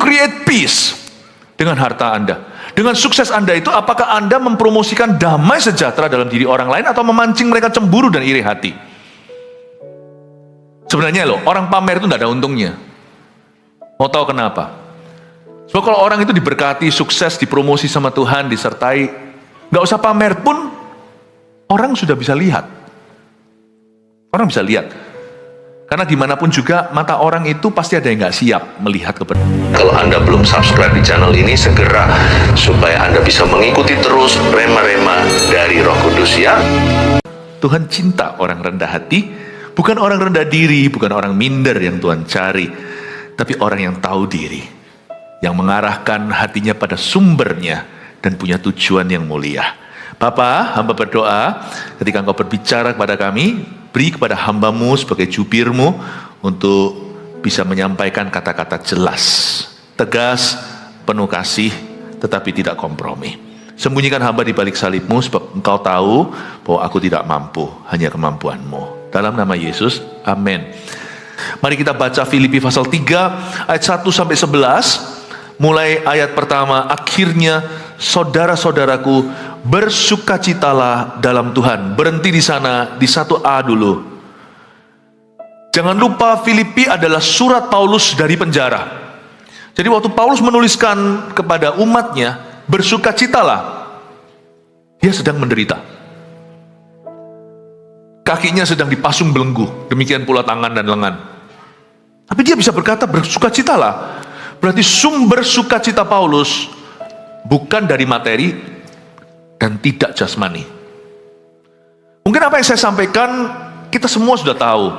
create peace dengan harta Anda. Dengan sukses Anda itu, apakah Anda mempromosikan damai sejahtera dalam diri orang lain atau memancing mereka cemburu dan iri hati? Sebenarnya loh, orang pamer itu tidak ada untungnya. Mau tahu kenapa? Sebab kalau orang itu diberkati, sukses, dipromosi sama Tuhan, disertai, nggak usah pamer pun, orang sudah bisa lihat. Orang bisa lihat. Karena dimanapun juga, mata orang itu pasti ada yang nggak siap melihat kebenaran. Kalau Anda belum subscribe di channel ini, segera supaya Anda bisa mengikuti terus rema-rema dari Roh Kudus ya. Tuhan cinta orang rendah hati, bukan orang rendah diri, bukan orang minder yang Tuhan cari, tapi orang yang tahu diri, yang mengarahkan hatinya pada sumbernya dan punya tujuan yang mulia. Bapa, hamba berdoa ketika Engkau berbicara kepada kami, beri kepada hambamu sebagai jubirmu untuk bisa menyampaikan kata-kata jelas, tegas, penuh kasih, tetapi tidak kompromi. Sembunyikan hamba di balik salibmu, sebab Engkau tahu bahwa aku tidak mampu, hanya kemampuanmu. Dalam nama Yesus, amin. Mari kita baca Filipi pasal 3 ayat 1-11. Mulai ayat pertama, akhirnya saudara-saudaraku, bersukacitalah dalam Tuhan. Berhenti di sana, di 1a dulu. Jangan lupa Filipi adalah surat Paulus dari penjara. Jadi waktu Paulus menuliskan kepada umatnya, bersukacitalah, dia sedang menderita. Kakinya sedang dipasung belenggu, demikian pula tangan dan lengan. Tapi dia bisa berkata bersukacitalah. Berarti sumber sukacita Paulus bukan dari materi dan tidak jasmani. Mungkin apa yang saya sampaikan kita semua sudah tahu.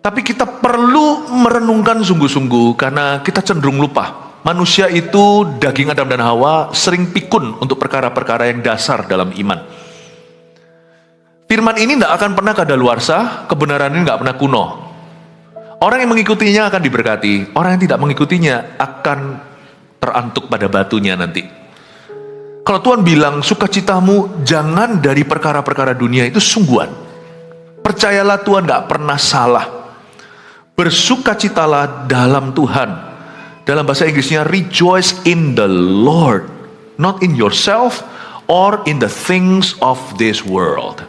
Tapi kita perlu merenungkan sungguh-sungguh karena kita cenderung lupa. Manusia itu, daging Adam dan Hawa, sering pikun untuk perkara-perkara yang dasar dalam iman. Firman ini tidak akan pernah kadaluarsa, kebenaran ini tidak pernah kuno. Orang yang mengikutinya akan diberkati, orang yang tidak mengikutinya akan terantuk pada batunya nanti. Kalau Tuhan bilang, sukacitamu jangan dari perkara-perkara dunia, itu sungguhan. Percayalah Tuhan gak pernah salah. Bersukacitalah dalam Tuhan. Dalam bahasa Inggrisnya, rejoice in the Lord, not in yourself or in the things of this world.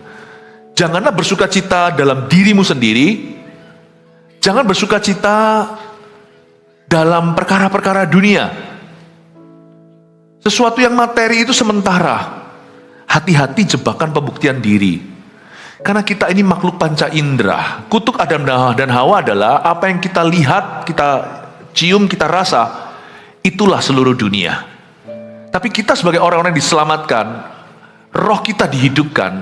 Janganlah bersukacita dalam dirimu sendiri. Jangan bersukacita dalam perkara-perkara dunia. Sesuatu yang materi itu sementara. Hati-hati jebakan pembuktian diri. Karena kita ini makhluk panca indera. Kutuk Adam dan Hawa adalah apa yang kita lihat, kita cium, kita rasa. Itulah seluruh dunia. Tapi kita sebagai orang-orang yang diselamatkan, roh kita dihidupkan.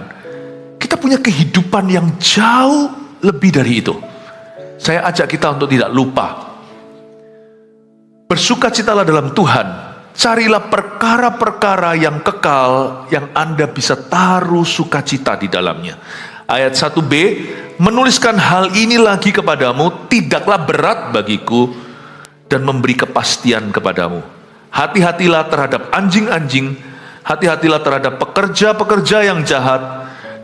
Kita punya kehidupan yang jauh lebih dari itu. Saya ajak kita untuk tidak lupa. Bersukacitalah dalam Tuhan. Carilah perkara-perkara yang kekal, yang Anda bisa taruh sukacita di dalamnya. Ayat 1b, menuliskan hal ini lagi kepadamu, tidaklah berat bagiku, dan memberi kepastian kepadamu. Hati-hatilah terhadap anjing-anjing, hati-hatilah terhadap pekerja-pekerja yang jahat,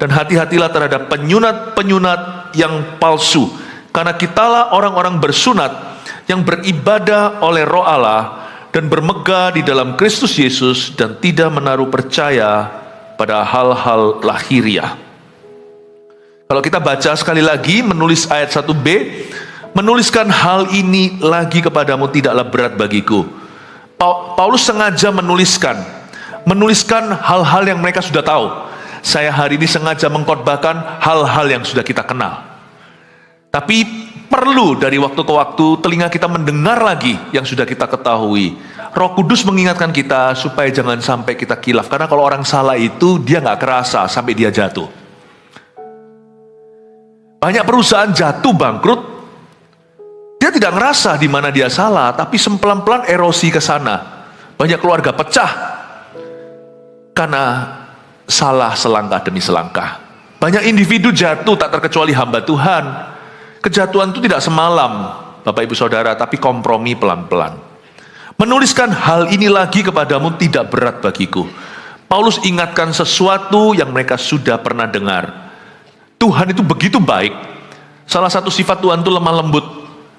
dan hati-hatilah terhadap penyunat-penyunat yang palsu. Karena kitalah orang-orang bersunat yang beribadah oleh Roh Allah dan bermegah di dalam Kristus Yesus dan tidak menaruh percaya pada hal-hal lahiriah. Kalau kita baca sekali lagi menulis ayat 1b, menuliskan hal ini lagi kepadamu tidaklah berat bagiku. Paulus sengaja menuliskan hal-hal yang mereka sudah tahu. Saya hari ini sengaja mengkhotbahkan hal-hal yang sudah kita kenal. Tapi perlu dari waktu ke waktu telinga kita mendengar lagi yang sudah kita ketahui. Roh Kudus mengingatkan kita supaya jangan sampai kita kilaf. Karena kalau orang salah itu dia gak kerasa sampai dia jatuh. Banyak perusahaan jatuh bangkrut, dia tidak ngerasa di mana dia salah, tapi pelan-pelan erosi ke sana. Banyak keluarga pecah karena salah selangkah demi selangkah. Banyak individu jatuh tak terkecuali hamba Tuhan. Kejatuhan itu tidak semalam, Bapak Ibu Saudara, tapi kompromi pelan-pelan. Menuliskan hal ini lagi kepadamu tidak berat bagiku. Paulus ingatkan sesuatu yang mereka sudah pernah dengar. Tuhan itu begitu baik. Salah satu sifat Tuhan itu lemah lembut.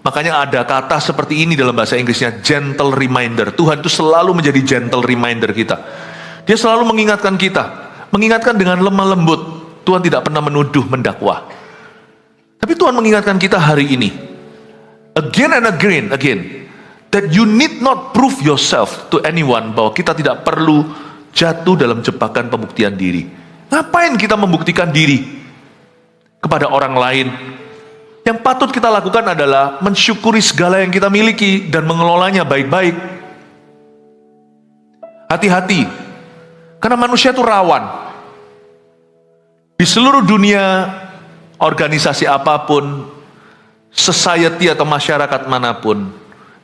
Makanya ada kata seperti ini dalam bahasa Inggrisnya, gentle reminder. Tuhan itu selalu menjadi gentle reminder kita. Dia selalu mengingatkan kita, mengingatkan dengan lemah lembut. Tuhan tidak pernah menuduh, mendakwa. Tapi Tuhan mengingatkan kita hari ini, again and again, that you need not prove yourself to anyone, bahwa kita tidak perlu jatuh dalam jebakan pembuktian diri. Ngapain kita membuktikan diri kepada orang lain? Yang patut kita lakukan adalah mensyukuri segala yang kita miliki dan mengelolanya baik-baik. Hati-hati, karena manusia itu rawan. Di seluruh dunia, organisasi apapun, society atau masyarakat manapun,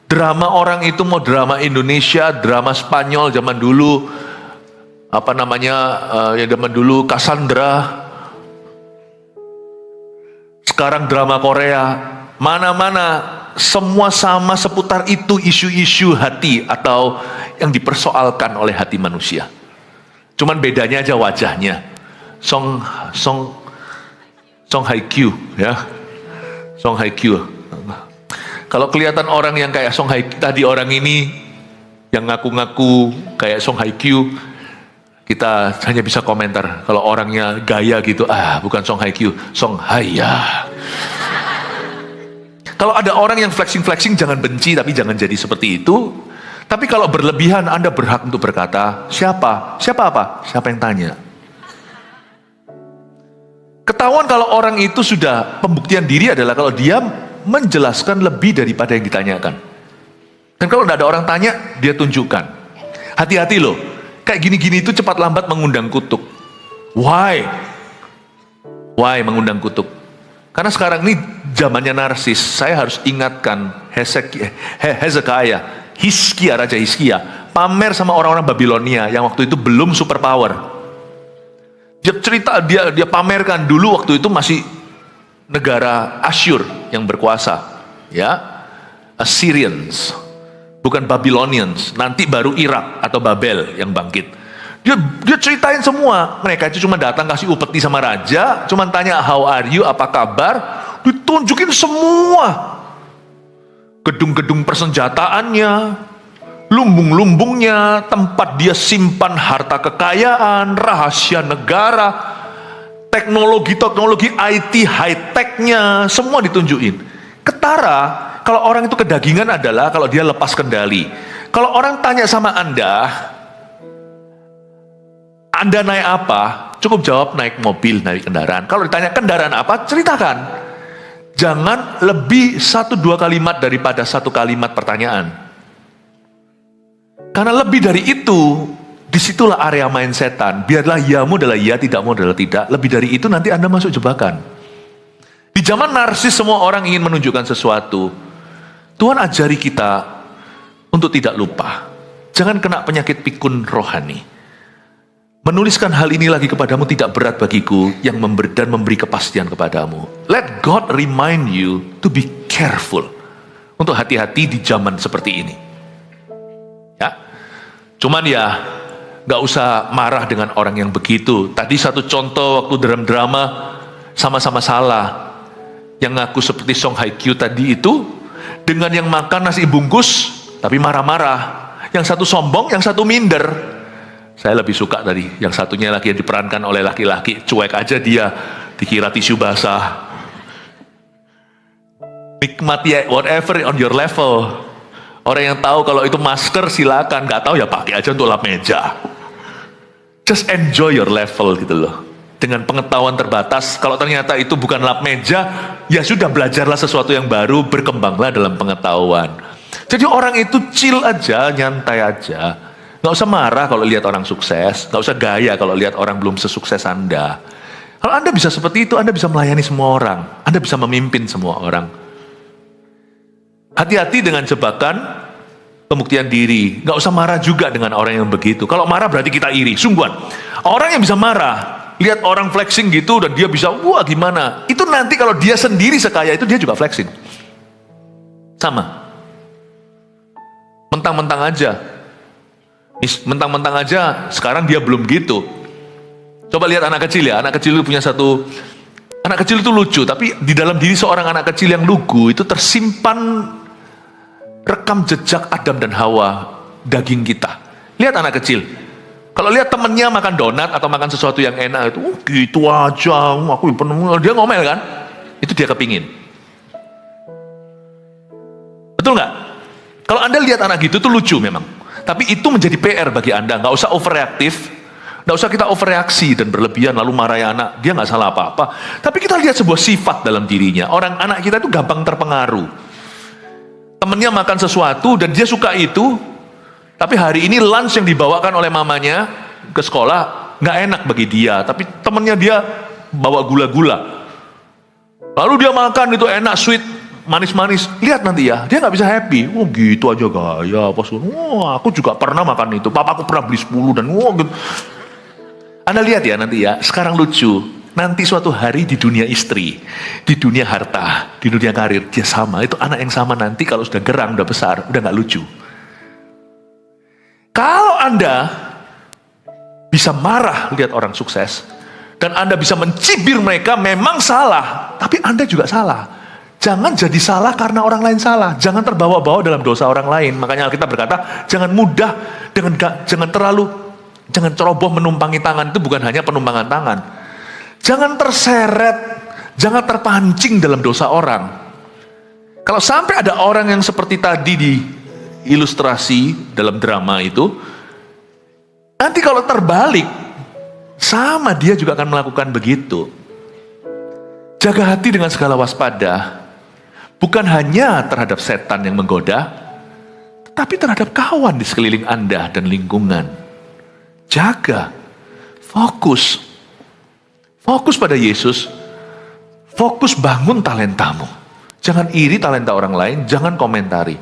drama orang itu mau drama Indonesia, drama Spanyol zaman dulu, zaman dulu Cassandra, sekarang drama Korea, mana-mana semua sama seputar itu, isu-isu hati atau yang dipersoalkan oleh hati manusia. Cuman bedanya aja wajahnya. Song Hye Kyo, ya. Song Hye Kyo. Kalau kelihatan orang yang kayak Song Hye tadi, orang ini yang ngaku-ngaku kayak Song Hye Kyo, kita hanya bisa komentar. Kalau orangnya gaya gitu, bukan Song Hye Kyo, Song Haya. Kalau ada orang yang flexing-flexing, jangan benci, tapi jangan jadi seperti itu. Tapi kalau berlebihan, Anda berhak untuk berkata, siapa? Siapa apa? Siapa yang tanya? Ketahuan kalau orang itu sudah, pembuktian diri adalah kalau dia menjelaskan lebih daripada yang ditanyakan. Dan kalau tidak ada orang tanya, dia tunjukkan. Hati-hati loh. Kayak gini-gini itu cepat lambat mengundang kutuk. Why? Why mengundang kutuk? Karena sekarang ini zamannya narsis. Saya harus ingatkan Hezekiah, Raja Hizkia, pamer sama orang-orang Babilonia yang waktu itu belum superpower. Dia cerita, dia pamerkan dulu waktu itu masih negara Asyur yang berkuasa, ya, Assyrians. Bukan Babylonians, nanti baru Irak atau Babel yang bangkit. Dia ceritain semua. Mereka itu cuma datang kasih upeti sama raja, cuma tanya how are you, apa kabar, ditunjukin semua. Gedung-gedung persenjataannya, lumbung-lumbungnya, tempat dia simpan harta kekayaan, rahasia negara, teknologi IT high-tech-nya, semua ditunjukin. Ketara, kalau orang itu kedagingan adalah kalau dia lepas kendali. Kalau orang tanya sama Anda naik apa? Cukup jawab naik mobil, naik kendaraan. Kalau ditanya kendaraan apa, ceritakan. Jangan lebih 1-2 kalimat daripada 1 kalimat pertanyaan. Karena lebih dari itu, disitulah area main setan. Biarlah yamu adalah ya, tidakmu adalah tidak. Lebih dari itu nanti Anda masuk jebakan. Di zaman narsis semua orang ingin menunjukkan sesuatu. Tuhan ajari kita untuk tidak lupa. Jangan kena penyakit pikun rohani. Menuliskan hal ini lagi kepadamu tidak berat bagiku, yang memberi kepastian kepadamu. Let God remind you to be careful. Untuk hati-hati di zaman seperti ini. Ya, cuman ya, gak usah marah dengan orang yang begitu. Tadi satu contoh waktu dalam drama, sama-sama salah. Yang ngaku seperti Song Hye Kyo tadi itu, dengan yang makan nasi bungkus, tapi marah-marah. Yang satu sombong, yang satu minder. Saya lebih suka tadi, yang satunya lagi yang diperankan oleh laki-laki, cuek aja dia, dikira tisu basah. Nikmati whatever on your level. Orang yang tahu kalau itu masker silakan, nggak tahu ya pakai aja untuk lap meja. Just enjoy your level gitu loh. Dengan pengetahuan terbatas, kalau ternyata itu bukan lap meja, ya sudah belajarlah sesuatu yang baru, berkembanglah dalam pengetahuan. Jadi orang itu chill aja, nyantai aja. Gak usah marah kalau lihat orang sukses, gak usah gaya kalau lihat orang belum sesukses Anda. Kalau Anda bisa seperti itu, Anda bisa melayani semua orang, Anda bisa memimpin semua orang. Hati-hati dengan jebakan pembuktian diri. Gak usah marah juga dengan orang yang begitu. Kalau marah berarti kita iri, sungguhan. Orang yang bisa marah, lihat orang flexing gitu dan dia bisa, wah gimana. Itu nanti kalau dia sendiri sekaya itu dia juga flexing. Sama. Mentang-mentang aja sekarang dia belum gitu. Coba lihat anak kecil ya, anak kecil itu punya satu Anak kecil itu lucu, tapi di dalam diri seorang anak kecil yang lugu itu tersimpan rekam jejak Adam dan Hawa, daging kita. Lihat anak kecil, kalau lihat temennya makan donat atau makan sesuatu yang enak itu, gitu aja, aku penuh, dia ngomel kan? Itu dia kepingin. Betul nggak? Kalau Anda lihat anak gitu, itu lucu memang. Tapi itu menjadi PR bagi Anda, nggak usah overreaktif. Nggak usah kita overreaksi dan berlebihan lalu marahi anak, dia nggak salah apa-apa. Tapi kita lihat sebuah sifat dalam dirinya. Anak kita itu gampang terpengaruh. Temennya makan sesuatu dan dia suka itu, tapi hari ini lunch yang dibawakan oleh mamanya ke sekolah nggak enak bagi dia. Tapi temennya dia bawa gula-gula. Lalu dia makan itu enak, sweet, manis-manis. Lihat nanti ya, dia nggak bisa happy. Oh gitu aja gaya. Aku juga pernah makan itu. Papaku pernah beli 10 dan gitu. Anda lihat ya nanti ya, sekarang lucu. Nanti suatu hari di dunia istri, di dunia harta, di dunia karir, dia sama. Itu anak yang sama nanti kalau sudah gerang, udah besar, udah gak lucu. Kalau Anda bisa marah lihat orang sukses, dan Anda bisa mencibir mereka, memang salah. Tapi Anda juga salah. Jangan jadi salah karena orang lain salah. Jangan terbawa-bawa dalam dosa orang lain. Makanya Alkitab berkata, jangan mudah, jangan ceroboh menumpangi tangan. Itu bukan hanya penumpangan tangan. Jangan terseret, jangan terpancing dalam dosa orang. Kalau sampai ada orang yang seperti tadi di ilustrasi dalam drama itu, nanti kalau terbalik, sama dia juga akan melakukan begitu. Jaga hati dengan segala waspada, bukan hanya terhadap setan yang menggoda, tetapi terhadap kawan di sekeliling Anda dan lingkungan. Jaga, fokus pada Yesus, fokus bangun talentamu. Jangan iri talenta orang lain, jangan komentari.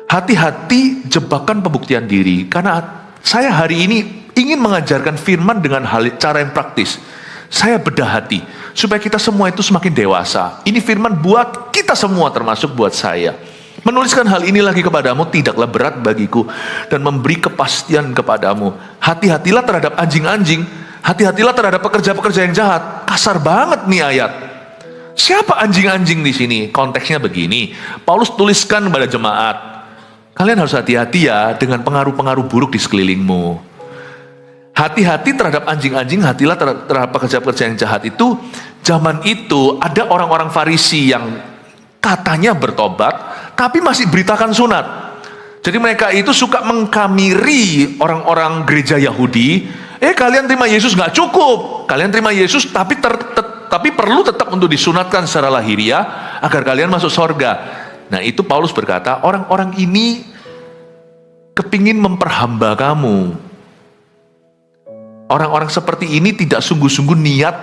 Hati-hati jebakan pembuktian diri, karena saya hari ini ingin mengajarkan firman dengan cara yang praktis. Saya bedah hati, supaya kita semua itu semakin dewasa. Ini firman buat kita semua, termasuk buat saya. Menuliskan hal ini lagi kepadamu tidaklah berat bagiku, dan memberi kepastian kepadamu. Hati-hatilah terhadap anjing-anjing, hati-hatilah terhadap pekerja-pekerja yang jahat. Kasar banget nih ayat. Siapa anjing-anjing di sini? Konteksnya begini. Paulus tuliskan kepada jemaat, kalian harus hati-hati ya dengan pengaruh-pengaruh buruk di sekelilingmu. Hati-hati terhadap anjing-anjing, hatilah terhadap pekerja-pekerja yang jahat. Itu zaman itu ada orang-orang Farisi yang katanya bertobat, tapi masih beritakan sunat. Jadi mereka itu suka mengkamiri orang-orang gereja Yahudi. Kalian terima Yesus nggak cukup. Kalian terima Yesus tapi perlu tetap untuk disunatkan secara lahiriah agar kalian masuk sorga. Nah itu Paulus berkata, orang-orang ini kepingin memperhamba kamu. Orang-orang seperti ini tidak sungguh-sungguh niat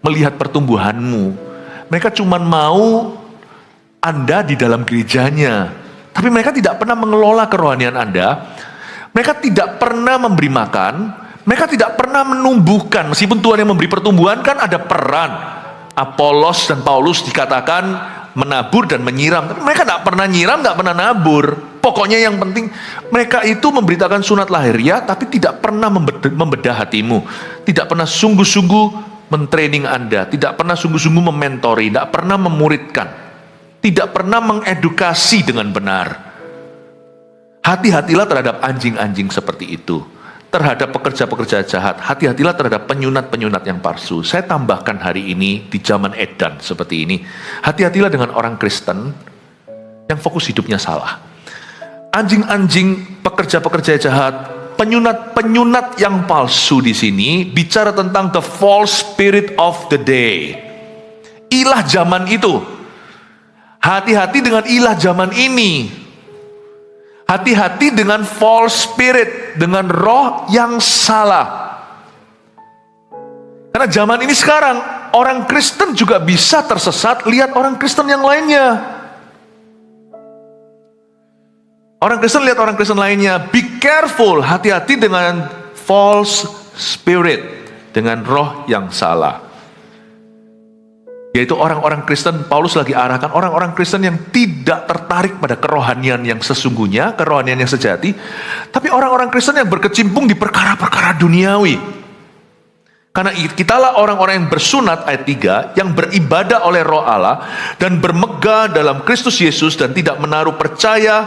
melihat pertumbuhanmu. Mereka cuma mau Anda di dalam gerejanya, tapi mereka tidak pernah mengelola kerohanian Anda. Mereka tidak pernah memberi makan, mereka tidak pernah menumbuhkan. Meskipun Tuhan yang memberi pertumbuhan, kan ada peran. Apolos dan Paulus dikatakan menabur dan menyiram, tapi mereka tidak pernah nyiram, tidak pernah nabur. Pokoknya yang penting mereka itu memberitakan sunat lahiriah, tapi tidak pernah membedah hatimu, tidak pernah sungguh-sungguh mentraining Anda, tidak pernah sungguh-sungguh mementori, tidak pernah memuridkan, tidak pernah mengedukasi dengan benar. Hati-hatilah terhadap anjing-anjing seperti itu, terhadap pekerja-pekerja jahat. Hati-hatilah terhadap penyunat-penyunat yang palsu. Saya tambahkan hari ini di zaman edan seperti ini, hati-hatilah dengan orang Kristen yang fokus hidupnya salah. Anjing-anjing, pekerja-pekerja jahat, penyunat-penyunat yang palsu di sini bicara tentang the false spirit of the day. Ilah zaman itu. Hati-hati dengan ilah zaman ini. Hati-hati dengan false spirit, dengan roh yang salah. Karena zaman ini sekarang, orang Kristen juga bisa tersesat lihat orang Kristen yang lainnya. Orang Kristen lihat orang Kristen lainnya. Be careful, hati-hati dengan false spirit, dengan roh yang salah. Yaitu orang-orang Kristen, Paulus lagi arahkan orang-orang Kristen yang tidak tertarik pada kerohanian yang sesungguhnya, kerohanian yang sejati, tapi orang-orang Kristen yang berkecimpung di perkara-perkara duniawi. Karena kitalah orang-orang yang bersunat, ayat 3, yang beribadah oleh Roh Allah dan bermegah dalam Kristus Yesus dan tidak menaruh percaya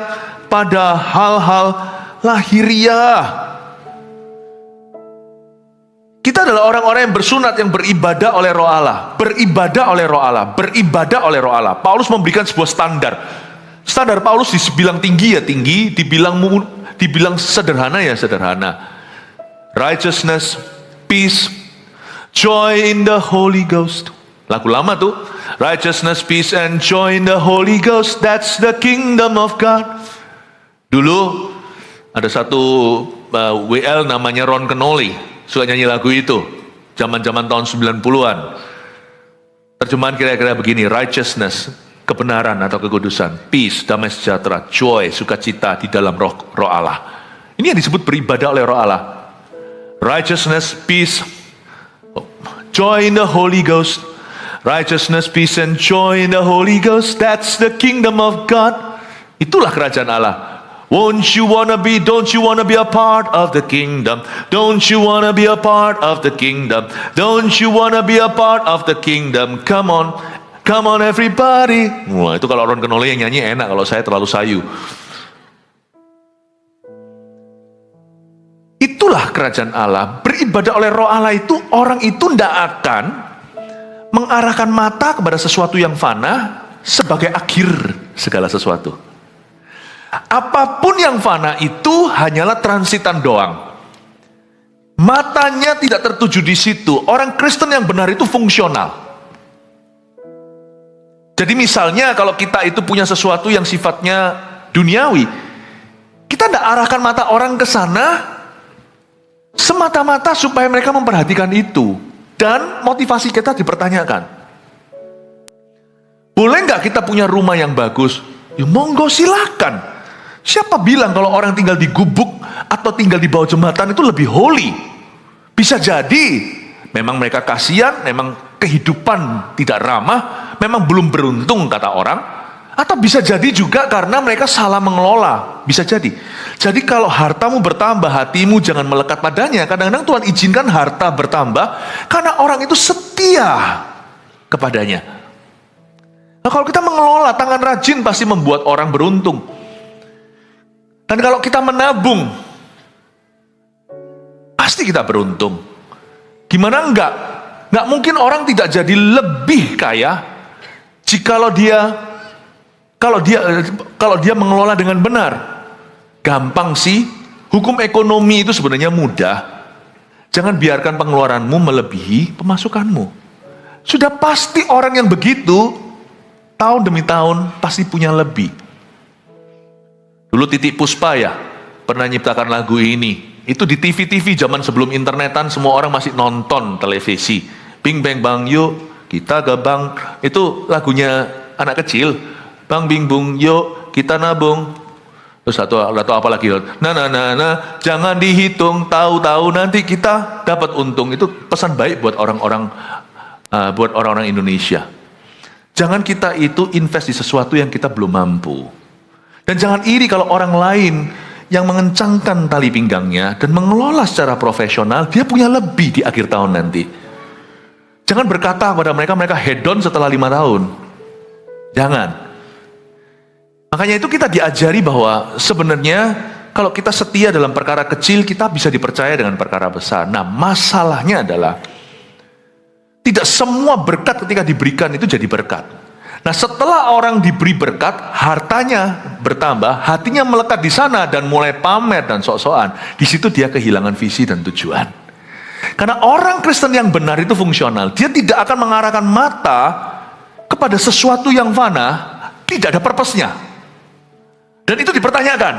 pada hal-hal lahiriah. Kita adalah orang-orang yang bersunat, yang beribadah oleh Roh Allah, beribadah oleh Roh Allah, beribadah oleh Roh Allah. Paulus memberikan sebuah standar. Standar Paulus dibilang tinggi ya tinggi, dibilang sederhana ya sederhana. Righteousness, peace, joy in the Holy Ghost. Lagu lama tuh. Righteousness, peace, and joy in the Holy Ghost. That's the kingdom of God. Dulu ada satu WL namanya Ron Kenoly, suka nyanyi lagu itu. Zaman-zaman tahun 90-an. Terjemahan kira-kira begini. Righteousness, kebenaran atau kekudusan. Peace, damai sejahtera. Joy, sukacita di dalam roh Allah. Ini yang disebut beribadah oleh Roh Allah. Righteousness, peace, joy in the Holy Ghost. Righteousness, peace, and joy in the Holy Ghost. That's the kingdom of God. Itulah kerajaan Allah. Don't you wanna be a part of the kingdom? Don't you wanna be a part of the kingdom? Don't you wanna be a part of the kingdom? Come on everybody. Wah, itu kalau Ron Kenoly yang nyanyi enak, kalau saya terlalu sayu. Itulah kerajaan Allah. Beribadah oleh Roh Allah itu, orang itu tidak akan mengarahkan mata kepada sesuatu yang fana sebagai akhir segala sesuatu. Apapun yang fana itu hanyalah transitan doang. Matanya tidak tertuju di situ. Orang Kristen yang benar itu fungsional. Jadi misalnya kalau kita itu punya sesuatu yang sifatnya duniawi, kita tidak arahkan mata orang ke sana semata-mata supaya mereka memperhatikan itu. Dan motivasi kita dipertanyakan. Boleh nggak kita punya rumah yang bagus? Ya monggo silakan. Siapa bilang kalau orang tinggal di gubuk atau tinggal di bawah jembatan itu lebih holy? Bisa jadi memang mereka kasihan, memang kehidupan tidak ramah, memang belum beruntung kata orang. Atau bisa jadi juga karena mereka salah mengelola. Bisa jadi. Jadi kalau hartamu bertambah, hatimu jangan melekat padanya. Kadang-kadang Tuhan izinkan harta bertambah karena orang itu setia kepadanya. Nah, kalau kita mengelola, tangan rajin pasti membuat orang beruntung. Dan kalau kita menabung, pasti kita beruntung. Gimana enggak? Enggak mungkin orang tidak jadi lebih kaya jikalau kalau dia mengelola dengan benar. Gampang sih. Hukum ekonomi itu sebenarnya mudah. Jangan biarkan pengeluaranmu melebihi pemasukanmu. Sudah pasti orang yang begitu tahun demi tahun pasti punya lebih. Dulu Titik Puspa ya pernah nyiptakan lagu ini. Itu di TV-TV zaman sebelum internetan, semua orang masih nonton televisi. Bing bang bang yuk kita ke bank. Itu lagunya anak kecil. Bang bing bung yuk kita nabung. Terus atau apa lagi? Nah, jangan dihitung, tahu-tahu nanti kita dapat untung. Itu pesan baik buat orang-orang Indonesia. Jangan kita itu invest di sesuatu yang kita belum mampu. Dan jangan iri kalau orang lain yang mengencangkan tali pinggangnya dan mengelola secara profesional, dia punya lebih di akhir tahun nanti. Jangan berkata kepada mereka hedon setelah 5 tahun. Jangan. Makanya itu kita diajari bahwa sebenarnya kalau kita setia dalam perkara kecil, kita bisa dipercaya dengan perkara besar. Nah, masalahnya adalah tidak semua berkat ketika diberikan itu jadi berkat. Nah, setelah orang diberi berkat, hartanya bertambah, hatinya melekat di sana dan mulai pamer dan sok-sokan. Di situ dia kehilangan visi dan tujuan. Karena orang Kristen yang benar itu fungsional. Dia tidak akan mengarahkan mata kepada sesuatu yang fana, tidak ada purpose-nya. Dan itu dipertanyakan.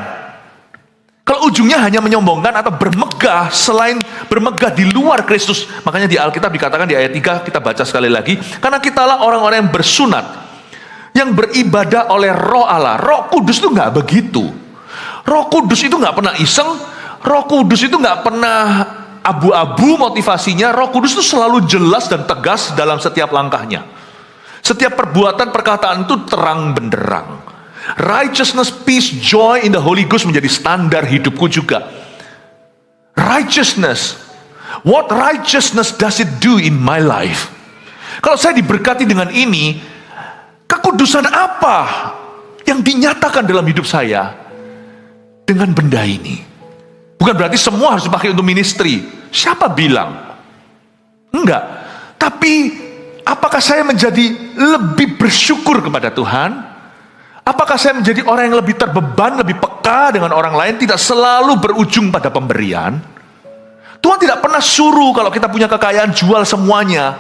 Kalau ujungnya hanya menyombongkan atau bermegah selain bermegah di luar Kristus. Makanya di Alkitab dikatakan di ayat 3, kita baca sekali lagi. Karena kitalah orang-orang yang bersunat, yang beribadah oleh Roh Allah. Roh Kudus itu nggak begitu. Roh Kudus itu nggak pernah iseng. Roh Kudus itu nggak pernah abu-abu motivasinya. Roh Kudus itu selalu jelas dan tegas dalam setiap langkahnya. Setiap perbuatan, perkataan itu terang benderang. Righteousness, peace, joy in the Holy Ghost menjadi standar hidupku juga. Righteousness, What righteousness does it do in my life? Kalau saya diberkati dengan ini, kekudusan apa yang dinyatakan dalam hidup saya dengan benda ini? Bukan berarti semua harus dipakai untuk ministry. Siapa bilang? Enggak. Tapi apakah saya menjadi lebih bersyukur kepada Tuhan? Apakah saya menjadi orang yang lebih terbeban, lebih peka dengan orang lain, tidak selalu berujung pada pemberian? Tuhan tidak pernah suruh kalau kita punya kekayaan jual semuanya.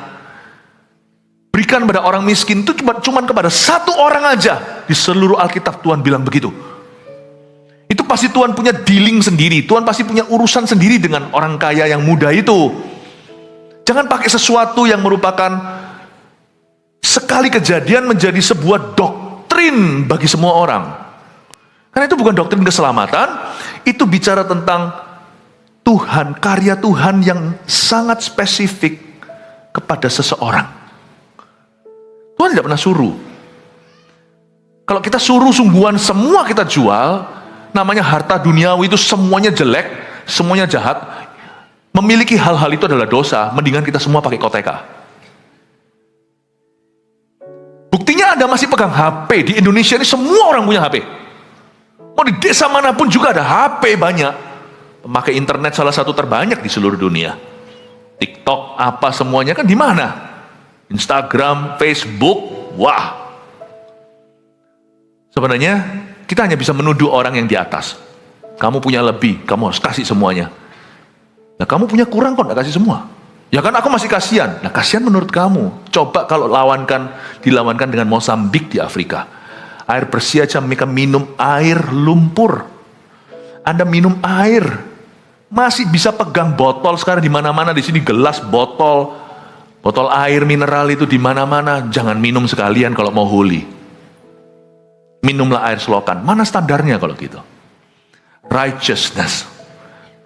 Berikan pada orang miskin, itu cuma kepada satu orang aja. Di seluruh Alkitab Tuhan bilang begitu. Itu pasti Tuhan punya dealing sendiri. Tuhan pasti punya urusan sendiri dengan orang kaya yang muda itu. Jangan pakai sesuatu yang merupakan sekali kejadian menjadi sebuah doktrin bagi semua orang. Karena itu bukan doktrin keselamatan. Itu bicara tentang Tuhan, karya Tuhan yang sangat spesifik kepada seseorang. Tuhan tidak pernah suruh. Kalau kita suruh sungguhan semua kita jual, namanya harta duniawi itu semuanya jelek, semuanya jahat. Memiliki hal-hal itu adalah dosa. Mendingan kita semua pakai koteka. Buktinya Anda masih pegang HP. Di Indonesia ini semua orang punya HP. Mau di desa manapun juga ada HP banyak. Pemakai internet salah satu terbanyak di seluruh dunia. TikTok apa semuanya kan di mana? Instagram, Facebook, wah. Sebenarnya kita hanya bisa menuduh orang yang di atas. Kamu punya lebih, kamu harus kasih semuanya. Nah kamu punya kurang kok gak kasih semua. Ya kan aku masih kasihan. Nah kasihan menurut kamu. Coba kalau dilawankan dengan Mozambik di Afrika. Air bersih aja mereka minum air lumpur. Anda minum air, masih bisa pegang botol sekarang di mana-mana. Di sini gelas, botol air mineral itu di mana-mana. Jangan minum sekalian kalau mau holy. Minumlah air selokan. Mana standarnya kalau gitu? Righteousness,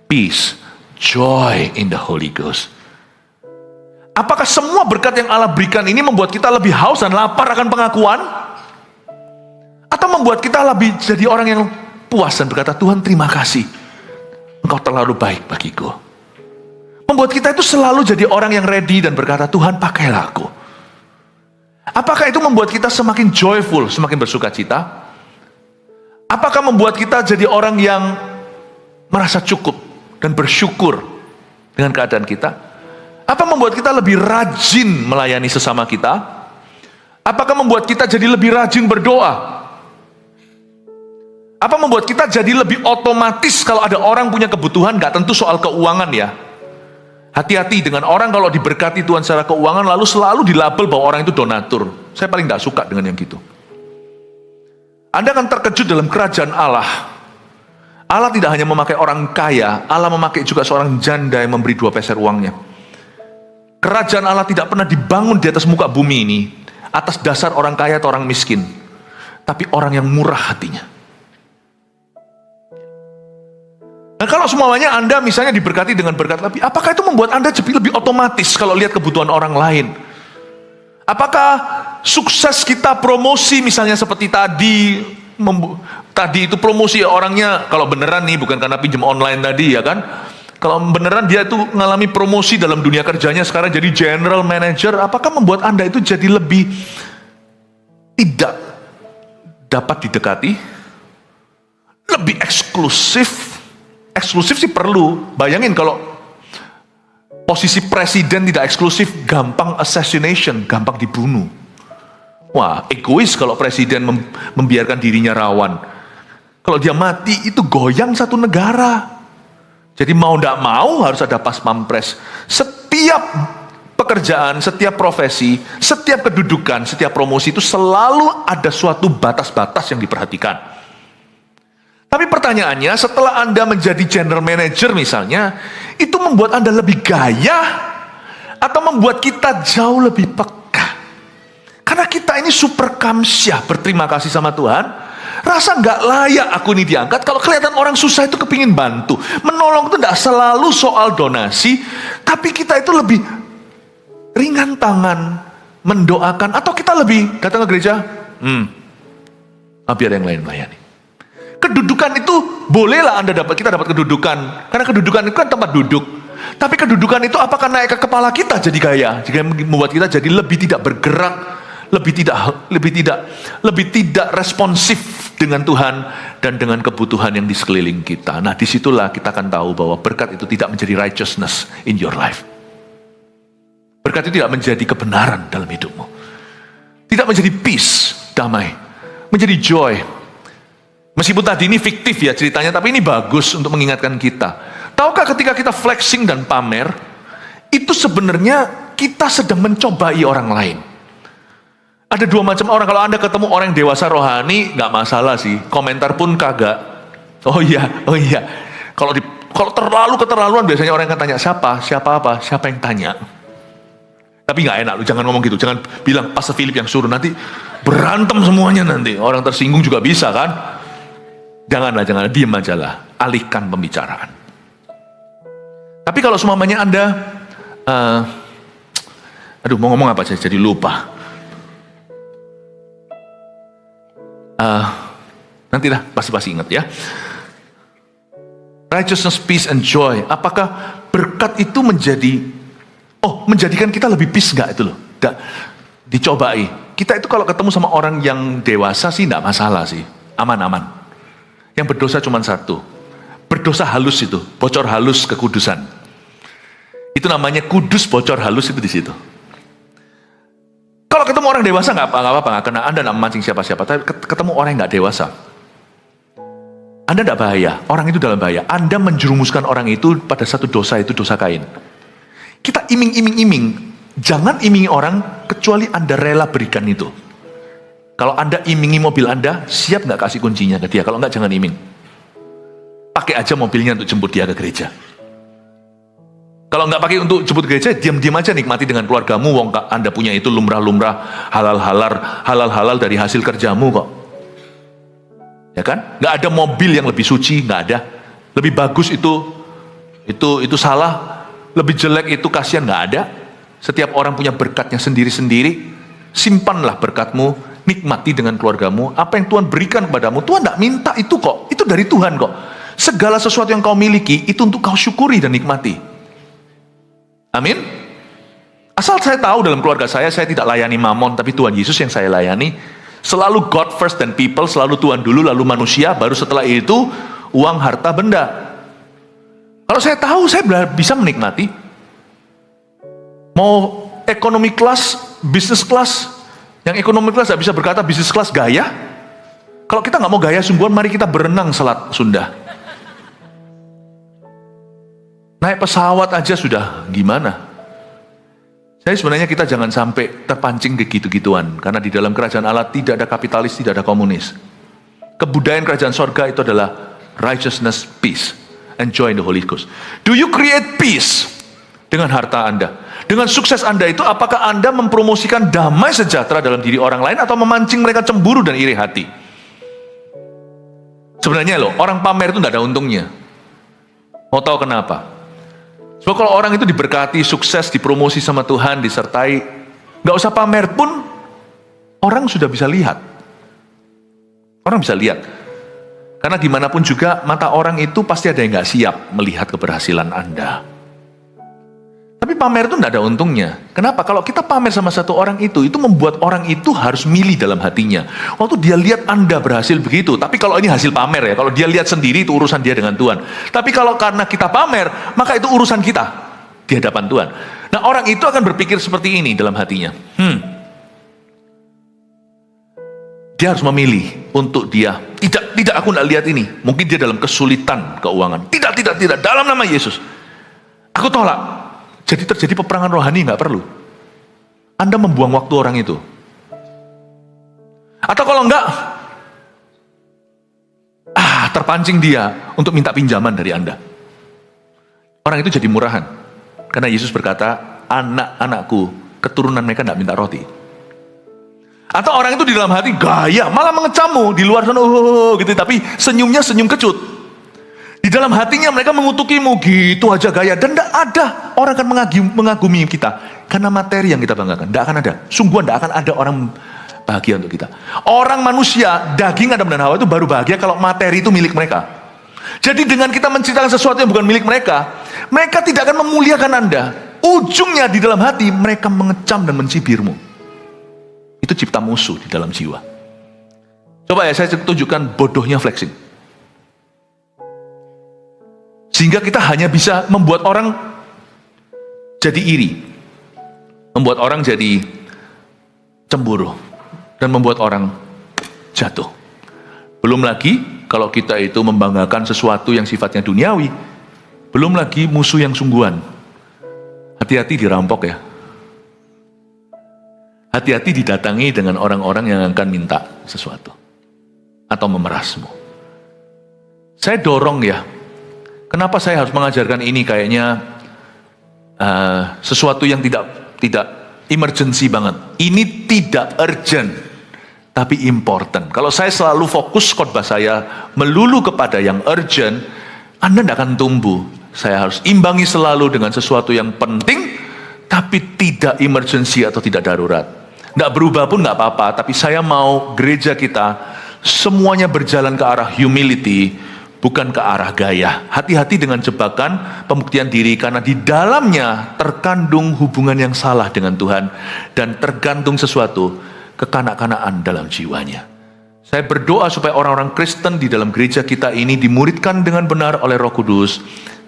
peace, joy in the Holy Ghost. Apakah semua berkat yang Allah berikan ini membuat kita lebih haus dan lapar akan pengakuan? Atau membuat kita lebih jadi orang yang puas dan berkata, Tuhan terima kasih, Engkau terlalu baik bagiku. Membuat kita itu selalu jadi orang yang ready dan berkata, Tuhan pakailah aku. Apakah itu membuat kita semakin joyful, semakin bersuka cita? Apakah membuat kita jadi orang yang merasa cukup dan bersyukur dengan keadaan kita? Apa membuat kita lebih rajin melayani sesama kita? Apakah membuat kita jadi lebih rajin berdoa? Apa membuat kita jadi lebih otomatis kalau ada orang punya kebutuhan, gak tentu soal keuangan ya. Hati-hati dengan orang kalau diberkati Tuhan secara keuangan lalu selalu dilabel bahwa orang itu donatur. Saya paling gak suka dengan yang gitu. Anda akan terkejut dalam kerajaan Allah. Allah tidak hanya memakai orang kaya, Allah memakai juga seorang janda yang memberi 2 peser uangnya. Kerajaan Allah tidak pernah dibangun di atas muka bumi ini atas dasar orang kaya atau orang miskin, tapi orang yang murah hatinya. Nah kalau semuanya Anda misalnya diberkati dengan berkat lebih, apakah itu membuat Anda jadi lebih otomatis kalau lihat kebutuhan orang lain? Apakah sukses kita promosi misalnya seperti tadi itu promosi orangnya, kalau beneran nih bukan karena pinjam online tadi ya kan, kalau beneran dia itu mengalami promosi dalam dunia kerjanya sekarang jadi general manager, apakah membuat Anda itu jadi lebih tidak dapat didekati, lebih eksklusif? Eksklusif sih perlu. Bayangin kalau posisi presiden tidak eksklusif, gampang assassination, gampang dibunuh. Wah, egois kalau presiden membiarkan dirinya rawan. Kalau dia mati, itu goyang satu negara. Jadi mau tidak mau harus ada pas pampres. Setiap pekerjaan, setiap profesi, setiap kedudukan, setiap promosi itu selalu ada suatu batas-batas yang diperhatikan. Tapi pertanyaannya, setelah Anda menjadi general manager misalnya, itu membuat Anda lebih gaya atau membuat kita jauh lebih peka? Karena kita ini super kamsyah, berterima kasih sama Tuhan. Rasa nggak layak aku ini diangkat. Kalau kelihatan orang susah itu kepingin bantu. Menolong itu tidak selalu soal donasi, tapi kita itu lebih ringan tangan mendoakan, atau kita lebih datang ke gereja, biar yang lain melayani. Kedudukan itu bolehlah kita dapat kedudukan, karena kedudukan itu kan tempat duduk. Tapi kedudukan itu apakah naik ke kepala kita jadi gaya? Jika membuat kita jadi lebih tidak bergerak, lebih tidak responsif dengan Tuhan dan dengan kebutuhan yang di sekeliling kita. Nah, disitulah kita akan tahu bahwa berkat itu tidak menjadi righteousness in your life. Berkat itu tidak menjadi kebenaran dalam hidupmu. Tidak menjadi peace, damai. Menjadi joy. Meskipun tadi ini fiktif ya ceritanya, tapi ini bagus untuk mengingatkan kita. Tahukah ketika kita flexing dan pamer, itu sebenarnya kita sedang mencobai orang lain. Ada dua macam orang. Kalau Anda ketemu orang yang dewasa rohani, nggak masalah sih. Komentar pun kagak. Oh iya. Kalau terlalu keterlaluan, biasanya orang akan tanya, siapa yang tanya. Tapi nggak enak, lu jangan ngomong gitu. Jangan bilang Pastor Philip yang suruh, nanti berantem semuanya nanti. Orang tersinggung juga bisa kan. Jangan, diam aja lah. Alihkan pembicaraan. Tapi kalau semuanya Anda, mau ngomong apa sih? Jadi lupa. Nanti dah pasti ingat ya. Righteousness, peace, and joy. Apakah berkat itu menjadikan kita lebih peace nggak itu loh? Dicobai. Kita itu kalau ketemu sama orang yang dewasa sih nggak masalah sih, aman-aman. Yang berdosa cuma satu, berdosa halus itu, bocor halus kekudusan. Itu namanya kudus bocor halus itu di situ. Kalau ketemu orang dewasa nggak apa-apa, nggak kena. Anda nggak memancing siapa-siapa. Tapi ketemu orang yang nggak dewasa, Anda nggak bahaya. Orang itu dalam bahaya. Anda menjerumuskan orang itu pada satu dosa, itu dosa Kain. Kita iming-iming, jangan imingi orang kecuali Anda rela berikan itu. Kalau Anda imingi mobil Anda, siap nggak kasih kuncinya ke dia? Kalau nggak, jangan iming. Pakai aja mobilnya untuk jemput dia ke gereja. Kalau nggak pakai untuk jemput gereja, diam-diam aja nikmati dengan keluargamu. Wong Anda punya itu lumrah-lumrah, halal-halal dari hasil kerjamu kok. Ya kan? Nggak ada mobil yang lebih suci, nggak ada. Lebih bagus itu salah, lebih jelek itu kasihan, nggak ada. Setiap orang punya berkatnya sendiri-sendiri. Simpanlah berkatmu, nikmati dengan keluargamu. Apa yang Tuhan berikan kepadamu, Tuhan nggak minta itu kok. Itu dari Tuhan kok. Segala sesuatu yang kau miliki itu untuk kau syukuri dan nikmati. Amin. Asal saya tahu dalam keluarga saya tidak layani mamon, tapi Tuhan Yesus yang saya layani. Selalu God first dan people, selalu Tuhan dulu, lalu manusia, baru setelah itu uang, harta, benda. Kalau saya tahu, saya bisa menikmati. Mau ekonomi kelas, bisnis kelas. Yang ekonomi kelas tidak bisa berkata bisnis kelas gaya. Kalau kita nggak mau gaya sungguhan, mari kita berenang Selat Sunda. Naik pesawat aja sudah gimana. Saya sebenarnya kita jangan sampai terpancing ke gitu-gituan. Karena di dalam kerajaan Allah tidak ada kapitalis, tidak ada komunis. Kebudayaan kerajaan sorga itu adalah righteousness, peace, and joy in the Holy Ghost. Do you create peace dengan harta Anda? Dengan sukses Anda itu, apakah Anda mempromosikan damai sejahtera dalam diri orang lain atau memancing mereka cemburu dan iri hati? Sebenarnya loh, orang pamer itu tidak ada untungnya. Mau tahu kenapa? Sebab kalau orang itu diberkati, sukses, dipromosi sama Tuhan, disertai, nggak usah pamer pun, orang sudah bisa lihat. Orang bisa lihat. Karena gimana pun juga, mata orang itu pasti ada yang nggak siap melihat keberhasilan Anda. Tapi pamer itu tidak ada untungnya. Kenapa? Kalau kita pamer sama satu orang itu membuat orang itu harus milih dalam hatinya. Waktu dia lihat Anda berhasil begitu, tapi kalau ini hasil pamer ya, kalau dia lihat sendiri itu urusan dia dengan Tuhan. Tapi kalau karena kita pamer, maka itu urusan kita di hadapan Tuhan. Nah, orang itu akan berpikir seperti ini dalam hatinya. Dia harus memilih untuk dia. Tidak, aku tidak lihat ini. Mungkin dia dalam kesulitan keuangan. Tidak, dalam nama Yesus. Aku tolak. Jadi terjadi peperangan rohani, nggak perlu. Anda membuang waktu orang itu. Atau kalau enggak, terpancing dia untuk minta pinjaman dari Anda. Orang itu jadi murahan. Karena Yesus berkata, anak-anakku, keturunan mereka nggak minta roti. Atau orang itu di dalam hati gaya, malah mengecammu di luar sana, gitu. Tapi senyumnya senyum kecut. Di dalam hatinya mereka mengutukimu, gitu aja gaya. Dan tidak ada orang akan mengagumi kita. Karena materi yang kita banggakan. Tidak akan ada. Sungguhan tidak akan ada orang bahagia untuk kita. Orang manusia, daging Adam dan Hawa itu baru bahagia kalau materi itu milik mereka. Jadi dengan kita menceritakan sesuatu yang bukan milik mereka, Mereka tidak akan memuliakan Anda. Ujungnya di dalam hati mereka mengecam dan mencibirmu. Itu cipta musuh di dalam jiwa. Coba ya saya tunjukkan bodohnya flexing. Sehingga kita hanya bisa membuat orang jadi iri, membuat orang jadi cemburu, dan membuat orang jatuh. Belum lagi kalau kita itu membanggakan sesuatu yang sifatnya duniawi, belum lagi musuh yang sungguhan. Hati-hati dirampok ya. Hati-hati didatangi dengan orang-orang yang akan minta sesuatu atau memerasmu. Saya dorong ya, kenapa saya harus mengajarkan ini kayaknya sesuatu yang tidak emergency banget. Ini tidak urgent, tapi important. Kalau saya selalu fokus khotbah saya melulu kepada yang urgent, Anda tidak akan tumbuh. Saya harus imbangi selalu dengan sesuatu yang penting, tapi tidak emergency atau tidak darurat. Tidak berubah pun nggak apa-apa, tapi saya mau gereja kita semuanya berjalan ke arah humility, bukan ke arah gaya. Hati-hati dengan jebakan pembuktian diri, karena di dalamnya terkandung hubungan yang salah dengan Tuhan dan tergantung sesuatu kekanak-kanakan dalam jiwanya. Saya berdoa supaya orang-orang Kristen di dalam gereja kita ini dimuridkan dengan benar oleh Roh Kudus,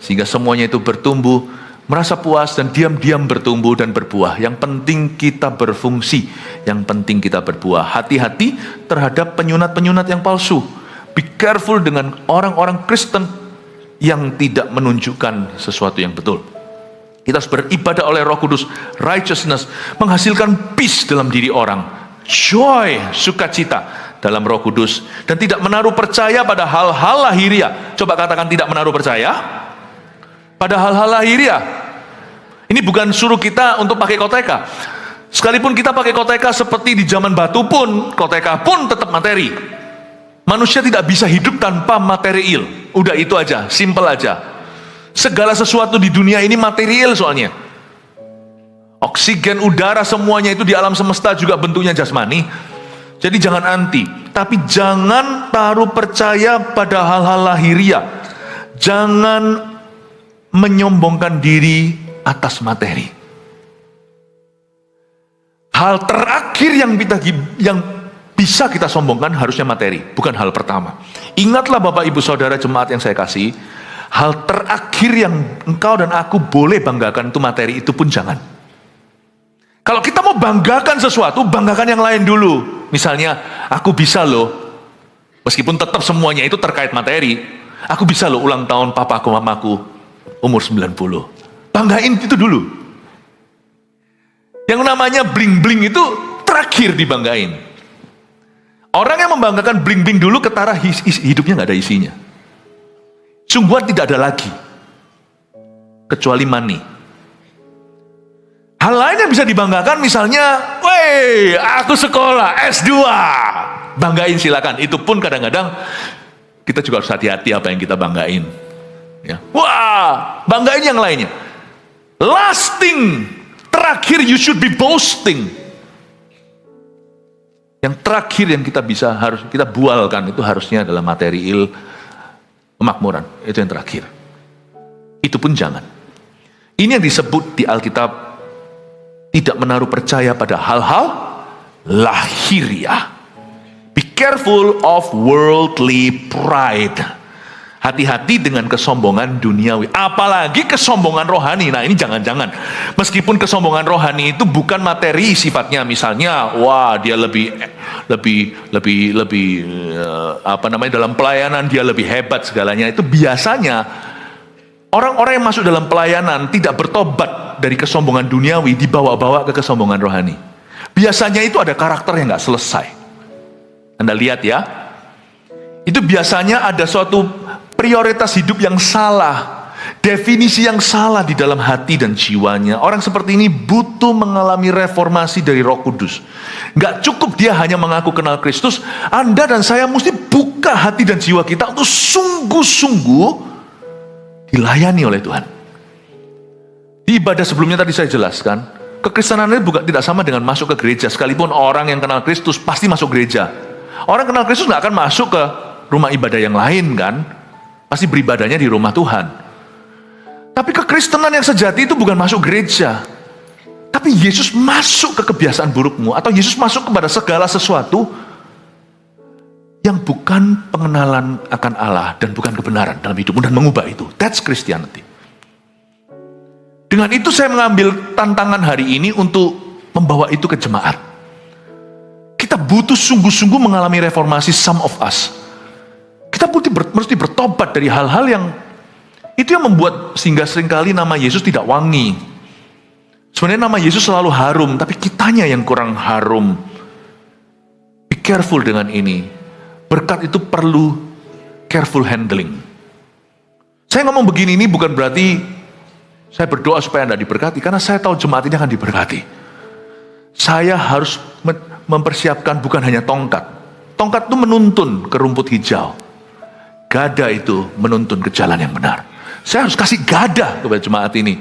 sehingga semuanya itu bertumbuh, merasa puas dan diam-diam bertumbuh dan berbuah. Yang penting kita berfungsi, yang penting kita berbuah. Hati-hati terhadap penyunat-penyunat yang palsu. Be careful dengan orang-orang Kristen yang tidak menunjukkan sesuatu yang betul. Kita harus beribadah oleh Roh Kudus, righteousness, menghasilkan peace dalam diri orang, joy, sukacita dalam Roh Kudus, dan tidak menaruh percaya pada hal-hal lahiriah. Coba katakan tidak menaruh percaya pada hal-hal lahiriah. Ini bukan suruh kita untuk pakai koteka. Sekalipun kita pakai koteka seperti di zaman batu pun, koteka pun tetap materi. Manusia tidak bisa hidup tanpa material. Udah itu aja, simple aja. Segala sesuatu di dunia ini material soalnya. Oksigen, udara, semuanya itu di alam semesta juga bentuknya jasmani. Jadi jangan anti, tapi jangan taruh percaya pada hal-hal lahiriah. Jangan menyombongkan diri atas materi. Hal terakhir yang bisa kita sombongkan harusnya materi, bukan hal pertama. Ingatlah Bapak Ibu Saudara jemaat yang saya kasih, hal terakhir yang engkau dan aku boleh banggakan itu materi, itu pun jangan. Kalau kita mau banggakan sesuatu, banggakan yang lain dulu. Misalnya, aku bisa loh, meskipun tetap semuanya itu terkait materi, aku bisa loh ulang tahun papaku mamaku umur 90. Banggain itu dulu. Yang namanya bling-bling itu terakhir dibanggain. Orang yang membanggakan bling-bling dulu ketara hidupnya nggak ada isinya. Sungguhan tidak ada lagi. Kecuali money. Hal lain yang bisa dibanggakan misalnya, weh, aku sekolah S2. Banggain silakan. Itu pun kadang-kadang kita juga harus hati-hati apa yang kita banggain. Ya. Wah, banggain yang lainnya. Lasting, terakhir you should be boasting. Yang terakhir yang harus kita bualkan itu harusnya adalah material kemakmuran. Itu yang terakhir. Itu pun jangan. Ini yang disebut di Alkitab tidak menaruh percaya pada hal-hal lahiriah. Be careful of worldly pride. Hati-hati dengan kesombongan duniawi, apalagi kesombongan rohani. Nah ini jangan-jangan, meskipun kesombongan rohani itu bukan materi sifatnya, misalnya, wah dia lebih dalam pelayanan dia lebih hebat segalanya. Itu biasanya orang-orang yang masuk dalam pelayanan tidak bertobat dari kesombongan duniawi, dibawa-bawa ke kesombongan rohani. Biasanya itu ada karakter yang nggak selesai. Anda lihat ya, itu biasanya ada suatu prioritas hidup yang salah, definisi yang salah di dalam hati dan jiwanya. Orang seperti ini butuh mengalami reformasi dari Roh Kudus. Gak cukup dia hanya mengaku kenal Kristus. Anda dan saya mesti buka hati dan jiwa kita untuk sungguh-sungguh dilayani oleh Tuhan. Di ibadah sebelumnya tadi saya jelaskan, kekristenan ini tidak sama dengan masuk ke gereja. Sekalipun orang yang kenal Kristus pasti masuk gereja. Orang kenal Kristus gak akan masuk ke rumah ibadah yang lain kan. Pasti beribadahnya di rumah Tuhan. Tapi kekristenan yang sejati itu bukan masuk gereja. Tapi Yesus masuk ke kebiasaan burukmu. Atau Yesus masuk kepada segala sesuatu yang bukan pengenalan akan Allah dan bukan kebenaran dalam hidupmu dan mengubah itu. That's Christianity. Dengan itu saya mengambil tantangan hari ini untuk membawa itu ke jemaat. Kita butuh sungguh-sungguh mengalami reformasi, some of us. Kita mesti bertobat dari hal-hal yang itu yang membuat sehingga seringkali nama Yesus tidak wangi. Sebenarnya nama Yesus selalu harum, tapi kitanya yang kurang harum. Be careful dengan ini. Berkat itu perlu careful handling. Saya ngomong begini ini bukan berarti saya berdoa supaya Anda diberkati, karena saya tahu jemaat ini akan diberkati. Saya harus mempersiapkan bukan hanya tongkat. Tongkat itu menuntun ke rumput hijau. Gada itu menuntun ke jalan yang benar. Saya harus kasih gada kepada jemaat ini.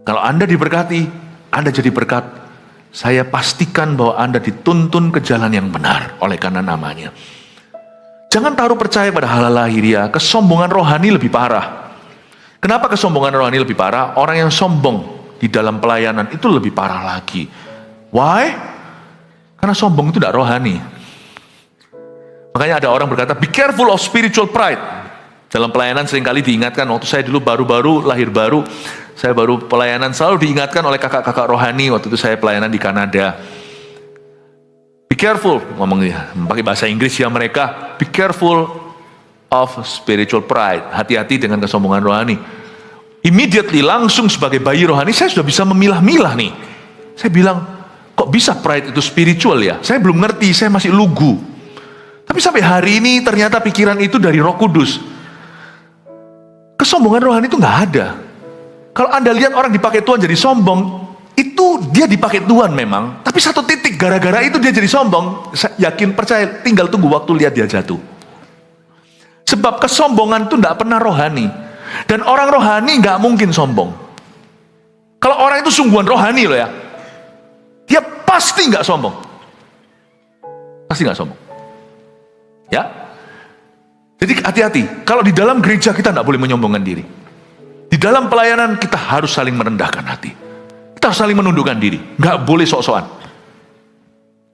Kalau Anda diberkati, Anda jadi berkat. Saya pastikan bahwa Anda dituntun ke jalan yang benar oleh karena namanya. Jangan taruh percaya pada hal lahiriah. Kesombongan rohani lebih parah. Kenapa kesombongan rohani lebih parah? Orang yang sombong di dalam pelayanan itu lebih parah lagi. Why? Karena sombong itu tidak rohani. Makanya ada orang berkata, be careful of spiritual pride. Dalam pelayanan seringkali diingatkan, waktu saya dulu baru-baru lahir baru, saya baru pelayanan selalu diingatkan oleh kakak-kakak rohani, waktu itu saya pelayanan di Kanada. Be careful, ngomongnya, pakai bahasa Inggris ya mereka, be careful of spiritual pride. Hati-hati dengan kesombongan rohani. Immediately, langsung sebagai bayi rohani, saya sudah bisa memilah-milah nih. Saya bilang, kok bisa pride itu spiritual ya? Saya belum ngerti, saya masih lugu. Tapi sampai hari ini ternyata pikiran itu dari Roh Kudus. Kesombongan rohani itu nggak ada. Kalau Anda lihat orang dipakai Tuhan jadi sombong, itu dia dipakai Tuhan memang. Tapi satu titik gara-gara itu dia jadi sombong. Saya yakin, percaya, tinggal tunggu waktu lihat dia jatuh. Sebab kesombongan itu nggak pernah rohani. Dan orang rohani nggak mungkin sombong. Kalau orang itu sungguhan rohani loh ya, dia pasti nggak sombong. Pasti nggak sombong. Ya. Jadi hati-hati, kalau di dalam gereja kita tidak boleh menyombongkan diri. Di dalam pelayanan kita harus saling merendahkan hati. Kita harus saling menundukkan diri. Nggak boleh sok-sokan.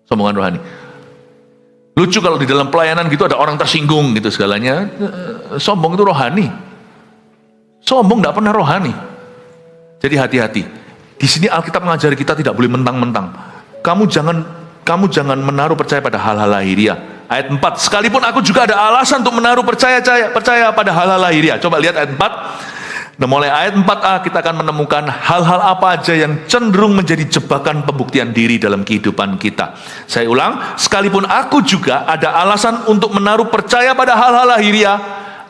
Sombongan rohani. Lucu kalau di dalam pelayanan gitu ada orang tersinggung gitu segalanya. Sombong itu rohani. Sombong tidak pernah rohani. Jadi hati-hati. Di sini Alkitab mengajari kita tidak boleh mentang-mentang. Kamu jangan menaruh percaya pada hal-hal lahiriah. Ayat 4, sekalipun aku juga ada alasan untuk menaruh percaya pada hal-hal lahiriah. Coba lihat ayat 4. Nah, mulai ayat 4a kita akan menemukan hal-hal apa aja yang cenderung menjadi jebakan pembuktian diri dalam kehidupan kita. Saya ulang, sekalipun aku juga ada alasan untuk menaruh percaya pada hal-hal lahiriah.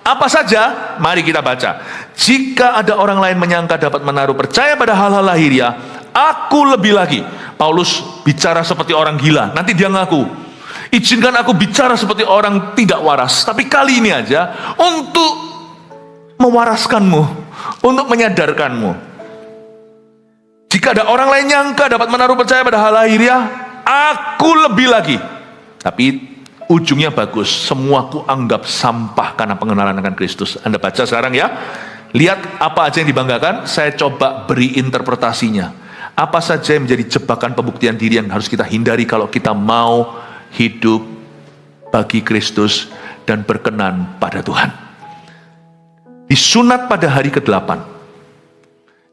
Apa saja? Mari kita baca. Jika ada orang lain menyangka dapat menaruh percaya pada hal-hal lahiriah, aku lebih lagi. Paulus bicara seperti orang gila. Nanti dia ngaku, izinkan aku bicara seperti orang tidak waras. Tapi kali ini aja untuk mewaraskanmu, untuk menyadarkanmu. Jika ada orang lain nyangka dapat menaruh percaya pada hal lahiriah, aku lebih lagi. Tapi ujungnya bagus. Semua ku anggap sampah karena pengenalan akan Kristus. Anda baca sekarang ya. Lihat apa aja yang dibanggakan. Saya coba beri interpretasinya. Apa saja yang menjadi jebakan pembuktian diri yang harus kita hindari kalau kita mau hidup bagi Kristus dan berkenan pada Tuhan. Disunat pada hari ke-8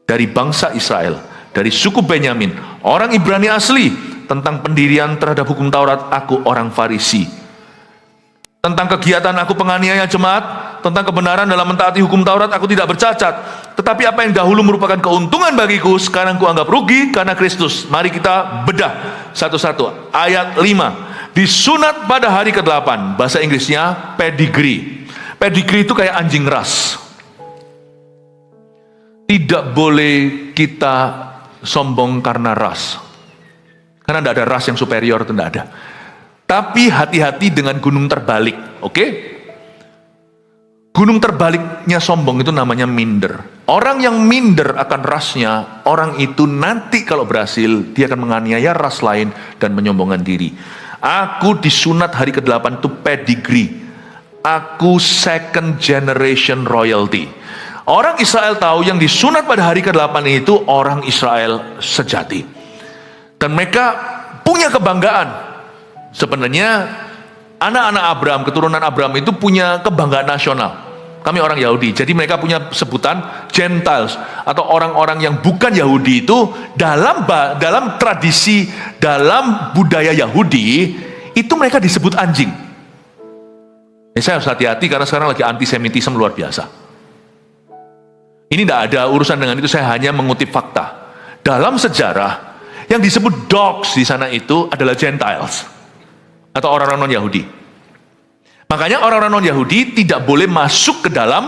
dari bangsa Israel, dari suku Benyamin, orang Ibrani asli. Tentang pendirian terhadap hukum Taurat, aku orang Farisi. Tentang kegiatan aku penganiaya jemaat, tentang kebenaran dalam mentaati hukum Taurat, aku tidak bercacat. Tetapi apa yang dahulu merupakan keuntungan bagiku, sekarang kuanggap rugi karena Kristus. Mari kita bedah satu-satu. Ayat 5. Disunat pada hari ke-8. Bahasa Inggrisnya pedigree. Pedigree itu kayak anjing ras. Tidak boleh kita sombong karena ras. Karena tidak ada ras yang superior, itu tidak ada. Tapi hati-hati dengan gunung terbalik, oke? Gunung terbaliknya sombong itu namanya minder. Orang yang minder akan rasnya, orang itu nanti kalau berhasil, dia akan menganiaya ras lain dan menyombongkan diri. Aku disunat hari ke-8 itu pedigree. Aku second generation royalty. Orang Israel tahu yang disunat pada hari ke-8 itu orang Israel sejati. Dan mereka punya kebanggaan. Sebenarnya anak-anak Abraham, keturunan Abraham itu punya kebanggaan nasional. Kami orang Yahudi, jadi mereka punya sebutan Gentiles atau orang-orang yang bukan Yahudi itu dalam tradisi, dalam budaya Yahudi itu mereka disebut anjing. Saya harus hati-hati karena sekarang lagi antisemitisme luar biasa. Ini tidak ada urusan dengan itu, saya hanya mengutip fakta. Dalam sejarah, yang disebut dogs di sana itu adalah Gentiles atau orang-orang non-Yahudi. Makanya orang-orang non-Yahudi tidak boleh masuk ke dalam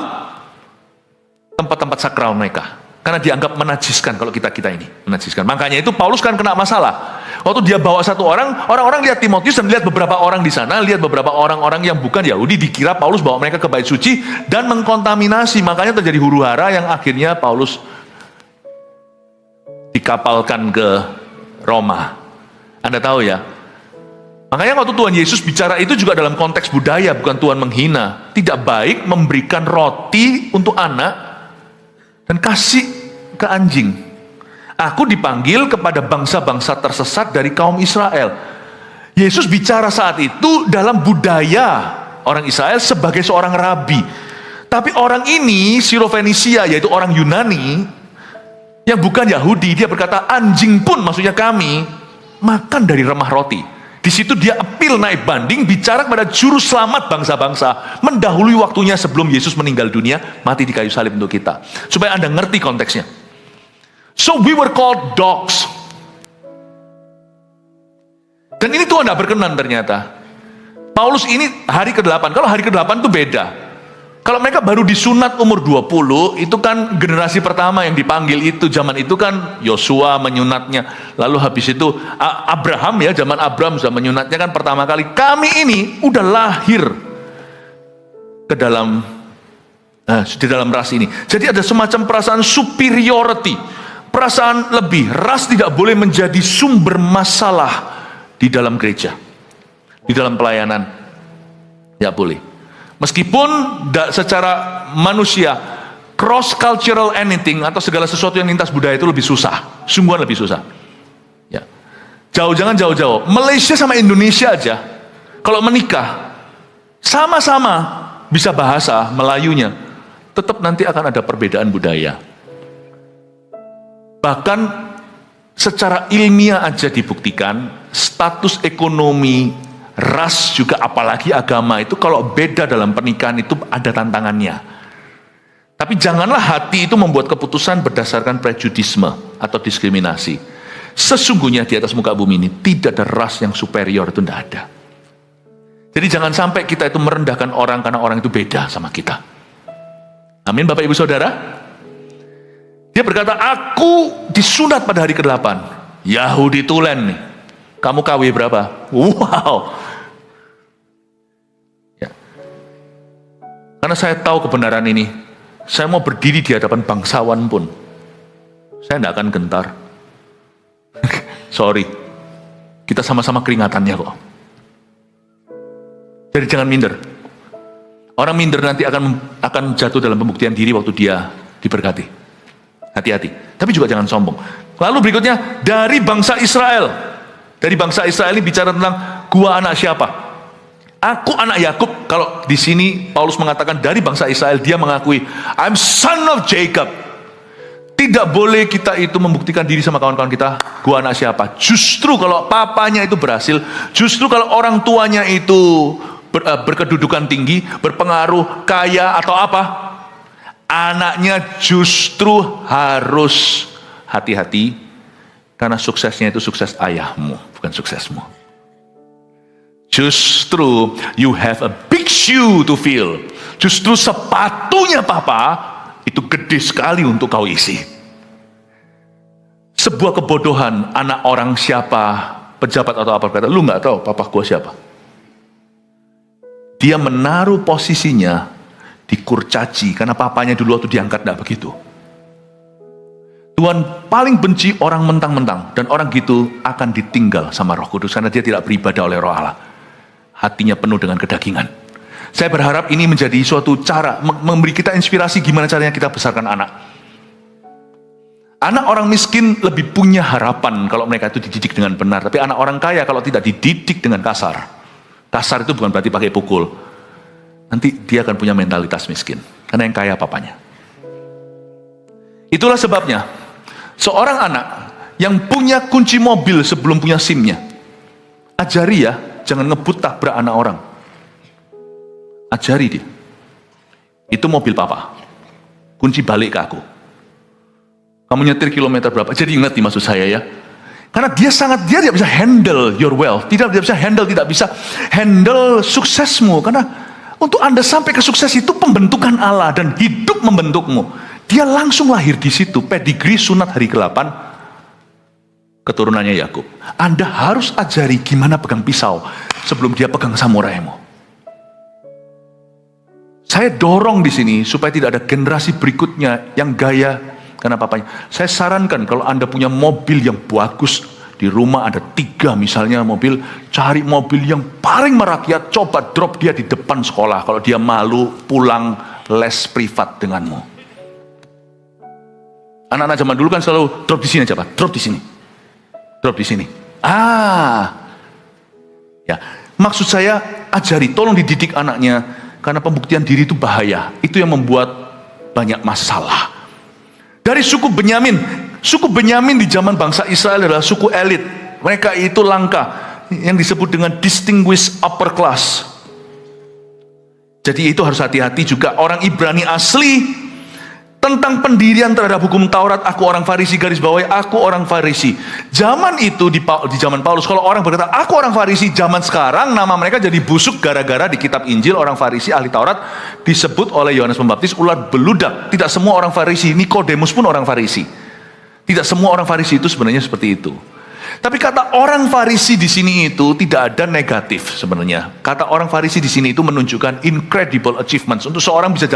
tempat-tempat sakral mereka. Karena dianggap menajiskan kalau kita ini menajiskan. Makanya itu Paulus kan kena masalah. Waktu dia bawa satu orang-orang lihat Timotius dan lihat beberapa orang di sana, lihat beberapa orang-orang yang bukan Yahudi, dikira Paulus bawa mereka ke bait suci dan mengkontaminasi. Makanya terjadi huru-hara yang akhirnya Paulus dikapalkan ke Roma. Anda tahu ya? Makanya waktu Tuhan Yesus bicara itu juga dalam konteks budaya, bukan Tuhan menghina. Tidak baik memberikan roti untuk anak dan kasih ke anjing. Aku dipanggil kepada bangsa-bangsa tersesat dari kaum Israel. Yesus bicara saat itu dalam budaya orang Israel sebagai seorang rabi. Tapi orang ini, Sirofenisia, yaitu orang Yunani, yang bukan Yahudi, dia berkata, anjing pun, maksudnya kami, makan dari remah roti. Di situ dia appeal naik banding, bicara kepada juru selamat bangsa-bangsa, mendahului waktunya sebelum Yesus meninggal dunia, mati di kayu salib untuk kita. Supaya Anda ngerti konteksnya. So we were called dogs. Dan ini Tuhan tidak berkenan ternyata. Paulus ini hari ke-8, kalau hari ke-8 itu beda. Kalau mereka baru disunat umur 20, itu kan generasi pertama yang dipanggil itu, zaman itu kan Yosua menyunatnya. Lalu habis itu Abraham ya, zaman Abraham sudah menyunatnya kan pertama kali. Kami ini udah lahir ke dalam di dalam ras ini. Jadi ada semacam perasaan superiority, perasaan lebih. Ras tidak boleh menjadi sumber masalah di dalam gereja, di dalam pelayanan. Ya boleh. Meskipun secara manusia, cross cultural anything atau segala sesuatu yang lintas budaya itu lebih susah, sungguhan lebih susah. Ya. Jangan jauh-jauh. Malaysia sama Indonesia aja, kalau menikah, sama-sama bisa bahasa Melayunya, tetap nanti akan ada perbedaan budaya. Bahkan secara ilmiah aja dibuktikan, status ekonomi, ras juga apalagi agama itu kalau beda dalam pernikahan itu ada tantangannya. Tapi janganlah hati itu membuat keputusan berdasarkan prejudisme atau diskriminasi. Sesungguhnya di atas muka bumi ini tidak ada ras yang superior, itu tidak ada. Jadi jangan sampai kita itu merendahkan orang karena orang itu beda sama kita. Amin Bapak Ibu Saudara. Dia berkata, aku disunat pada hari ke-8. Yahudi tulen nih. Kamu KW berapa? Wow. Ya. Karena saya tahu kebenaran ini, saya mau berdiri di hadapan bangsawan pun, saya tidak akan gentar. Sorry, kita sama-sama keringatannya kok. Jadi jangan minder. Orang minder nanti akan jatuh dalam pembuktian diri waktu dia diberkati. Hati-hati. Tapi juga jangan sombong. Lalu berikutnya, dari bangsa Israel. Dari bangsa Israel ini bicara tentang gua anak siapa? Aku anak Yakub. Kalau di sini Paulus mengatakan dari bangsa Israel, dia mengakui I'm son of Jacob. Tidak boleh kita itu membuktikan diri sama kawan-kawan kita, gua anak siapa. Justru kalau papanya itu berhasil, justru kalau orang tuanya itu berkedudukan tinggi, berpengaruh, kaya atau apa, anaknya justru harus hati-hati. Karena suksesnya itu sukses ayahmu, bukan suksesmu. Justru you have a big shoe to fill. Justru sepatunya papa itu gede sekali untuk kau isi. Sebuah kebodohan anak orang siapa, pejabat atau apa, berkata, lu gak tahu papa gua siapa. Dia menaruh posisinya di kurcaci, karena papanya dulu waktu diangkat gak begitu. Tuhan paling benci orang mentang-mentang, dan orang gitu akan ditinggal sama Roh Kudus karena dia tidak beribadah oleh Roh Allah. Hatinya penuh dengan kedagingan. Saya berharap ini menjadi suatu cara memberi kita inspirasi gimana caranya kita besarkan anak. Anak orang miskin lebih punya harapan kalau mereka itu dididik dengan benar. Tapi anak orang kaya kalau tidak dididik dengan kasar. Kasar itu bukan berarti pakai pukul. Nanti dia akan punya mentalitas miskin. Karena yang kaya papanya. Itulah sebabnya seorang anak yang punya kunci mobil sebelum punya SIM-nya. Ajari ya, jangan ngebut tabrak anak orang. Ajari dia. Itu mobil papa. Kunci balik ke aku. Kamu nyetir kilometer berapa? Jadi ingat nih maksud saya ya. Karena dia tidak bisa handle your wealth. Tidak bisa handle suksesmu. Karena untuk Anda sampai ke sukses itu pembentukan Allah dan hidup membentukmu. Dia langsung lahir di situ. Pedigree sunat hari ke-8. Keturunannya Yakub. Anda harus ajari gimana pegang pisau sebelum dia pegang samuraimu. Saya dorong di sini supaya tidak ada generasi berikutnya yang gaya karena papanya. Saya sarankan kalau Anda punya mobil yang bagus, di rumah ada 3 misalnya mobil, cari mobil yang paling merakyat, coba drop dia di depan sekolah. Kalau dia malu, pulang les privat denganmu. Anak-anak zaman dulu kan selalu drop di sini aja Pak, drop di sini. Drop di sini. Ya, maksud saya ajari, tolong dididik anaknya, karena pembuktian diri itu bahaya. Itu yang membuat banyak masalah. Dari suku Benyamin. Suku Benyamin di zaman bangsa Israel adalah suku elit. Mereka itu langka. Yang disebut dengan distinguished upper class. Jadi itu harus hati-hati juga. Orang Ibrani asli. Tentang pendirian terhadap hukum Taurat. Aku orang Farisi, garis bawahi aku orang Farisi. Zaman itu di zaman Paulus. Kalau orang berkata aku orang Farisi. Zaman sekarang nama mereka jadi busuk. Gara-gara di kitab Injil orang Farisi ahli Taurat disebut oleh Yohanes Pembaptis ular beludak. Tidak semua orang Farisi. Nikodemus pun orang Farisi. Tidak semua orang Farisi itu sebenarnya seperti itu. Tapi kata orang Farisi di sini itu tidak ada negatif sebenarnya. Kata orang Farisi di sini itu menunjukkan incredible achievements. Untuk seorang bisa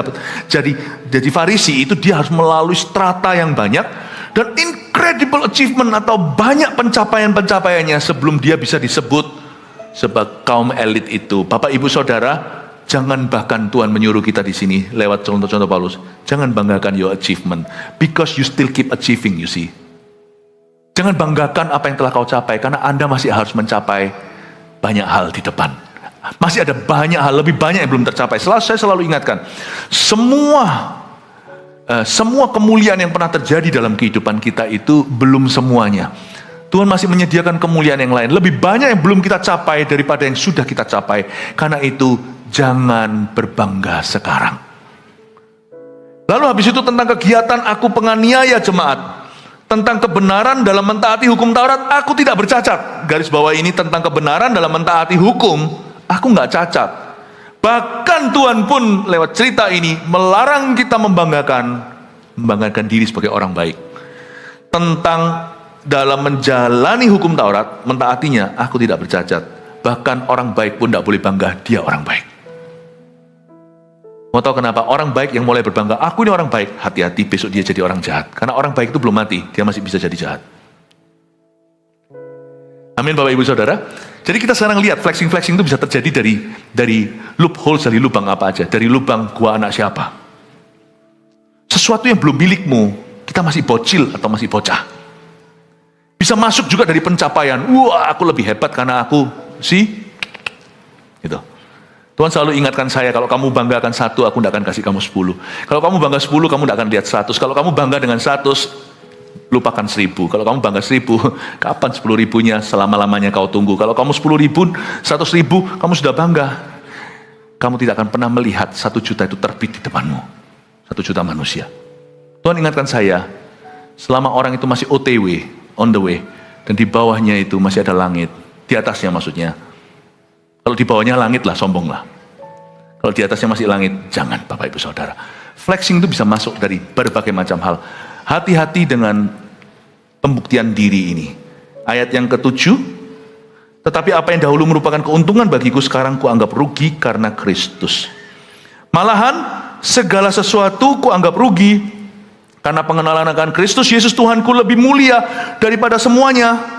jadi Farisi itu dia harus melalui strata yang banyak dan incredible achievement atau banyak pencapaian-pencapaiannya sebelum dia bisa disebut sebagai kaum elit itu. Bapak Ibu Saudara, jangan bahkan Tuhan menyuruh kita di sini lewat contoh-contoh Paulus. Jangan banggakan your achievement because you still keep achieving, you see. Jangan banggakan apa yang telah kau capai, karena Anda masih harus mencapai banyak hal di depan. Masih ada banyak hal, lebih banyak yang belum tercapai. Saya selalu ingatkan, semua kemuliaan yang pernah terjadi dalam kehidupan kita itu belum semuanya. Tuhan masih menyediakan kemuliaan yang lain. Lebih banyak yang belum kita capai daripada yang sudah kita capai. Karena itu, jangan berbangga sekarang. Lalu habis itu tentang kegiatan aku penganiaya jemaat. Tentang kebenaran dalam mentaati hukum Taurat, aku tidak bercacat. Garis bawah ini tentang kebenaran dalam mentaati hukum, aku nggak cacat. Bahkan Tuhan pun lewat cerita ini melarang kita membanggakan diri sebagai orang baik. Tentang dalam menjalani hukum Taurat, mentaatinya, aku tidak bercacat. Bahkan orang baik pun tidak boleh bangga, dia orang baik. Mau tahu kenapa? Orang baik yang mulai berbangga, aku ini orang baik, hati-hati besok dia jadi orang jahat. Karena orang baik itu belum mati, dia masih bisa jadi jahat. Amin Bapak Ibu Saudara. Jadi kita sekarang lihat flexing-flexing itu bisa terjadi dari loophole, dari lubang apa aja. Dari lubang gua anak siapa. Sesuatu yang belum milikmu, kita masih bocil atau masih bocah. Bisa masuk juga dari pencapaian. Wah, aku lebih hebat karena aku gitu. Tuhan selalu ingatkan saya, kalau kamu banggakan 1, aku tidak akan kasih kamu 10. Kalau kamu bangga 10, kamu tidak akan lihat 100. Kalau kamu bangga dengan 100, lupakan 1000. Kalau kamu bangga 1000, kapan 10.000-nya selama-lamanya kau tunggu? Kalau kamu 10.000, 100.000, kamu sudah bangga. Kamu tidak akan pernah melihat 1 juta itu terbit di depanmu. 1 juta manusia. Tuhan ingatkan saya, selama orang itu masih OTW, on the way, dan di bawahnya itu masih ada langit. Di atasnya maksudnya. Kalau di bawahnya langit lah, sombong lah. Kalau di atasnya masih langit, jangan Bapak Ibu Saudara. Flexing itu bisa masuk dari berbagai macam hal. Hati-hati dengan pembuktian diri ini. Ayat yang ke-7, tetapi apa yang dahulu merupakan keuntungan bagiku, sekarang kuanggap rugi karena Kristus. Malahan, segala sesuatu kuanggap rugi, karena pengenalan akan Kristus Yesus Tuhanku lebih mulia daripada semuanya.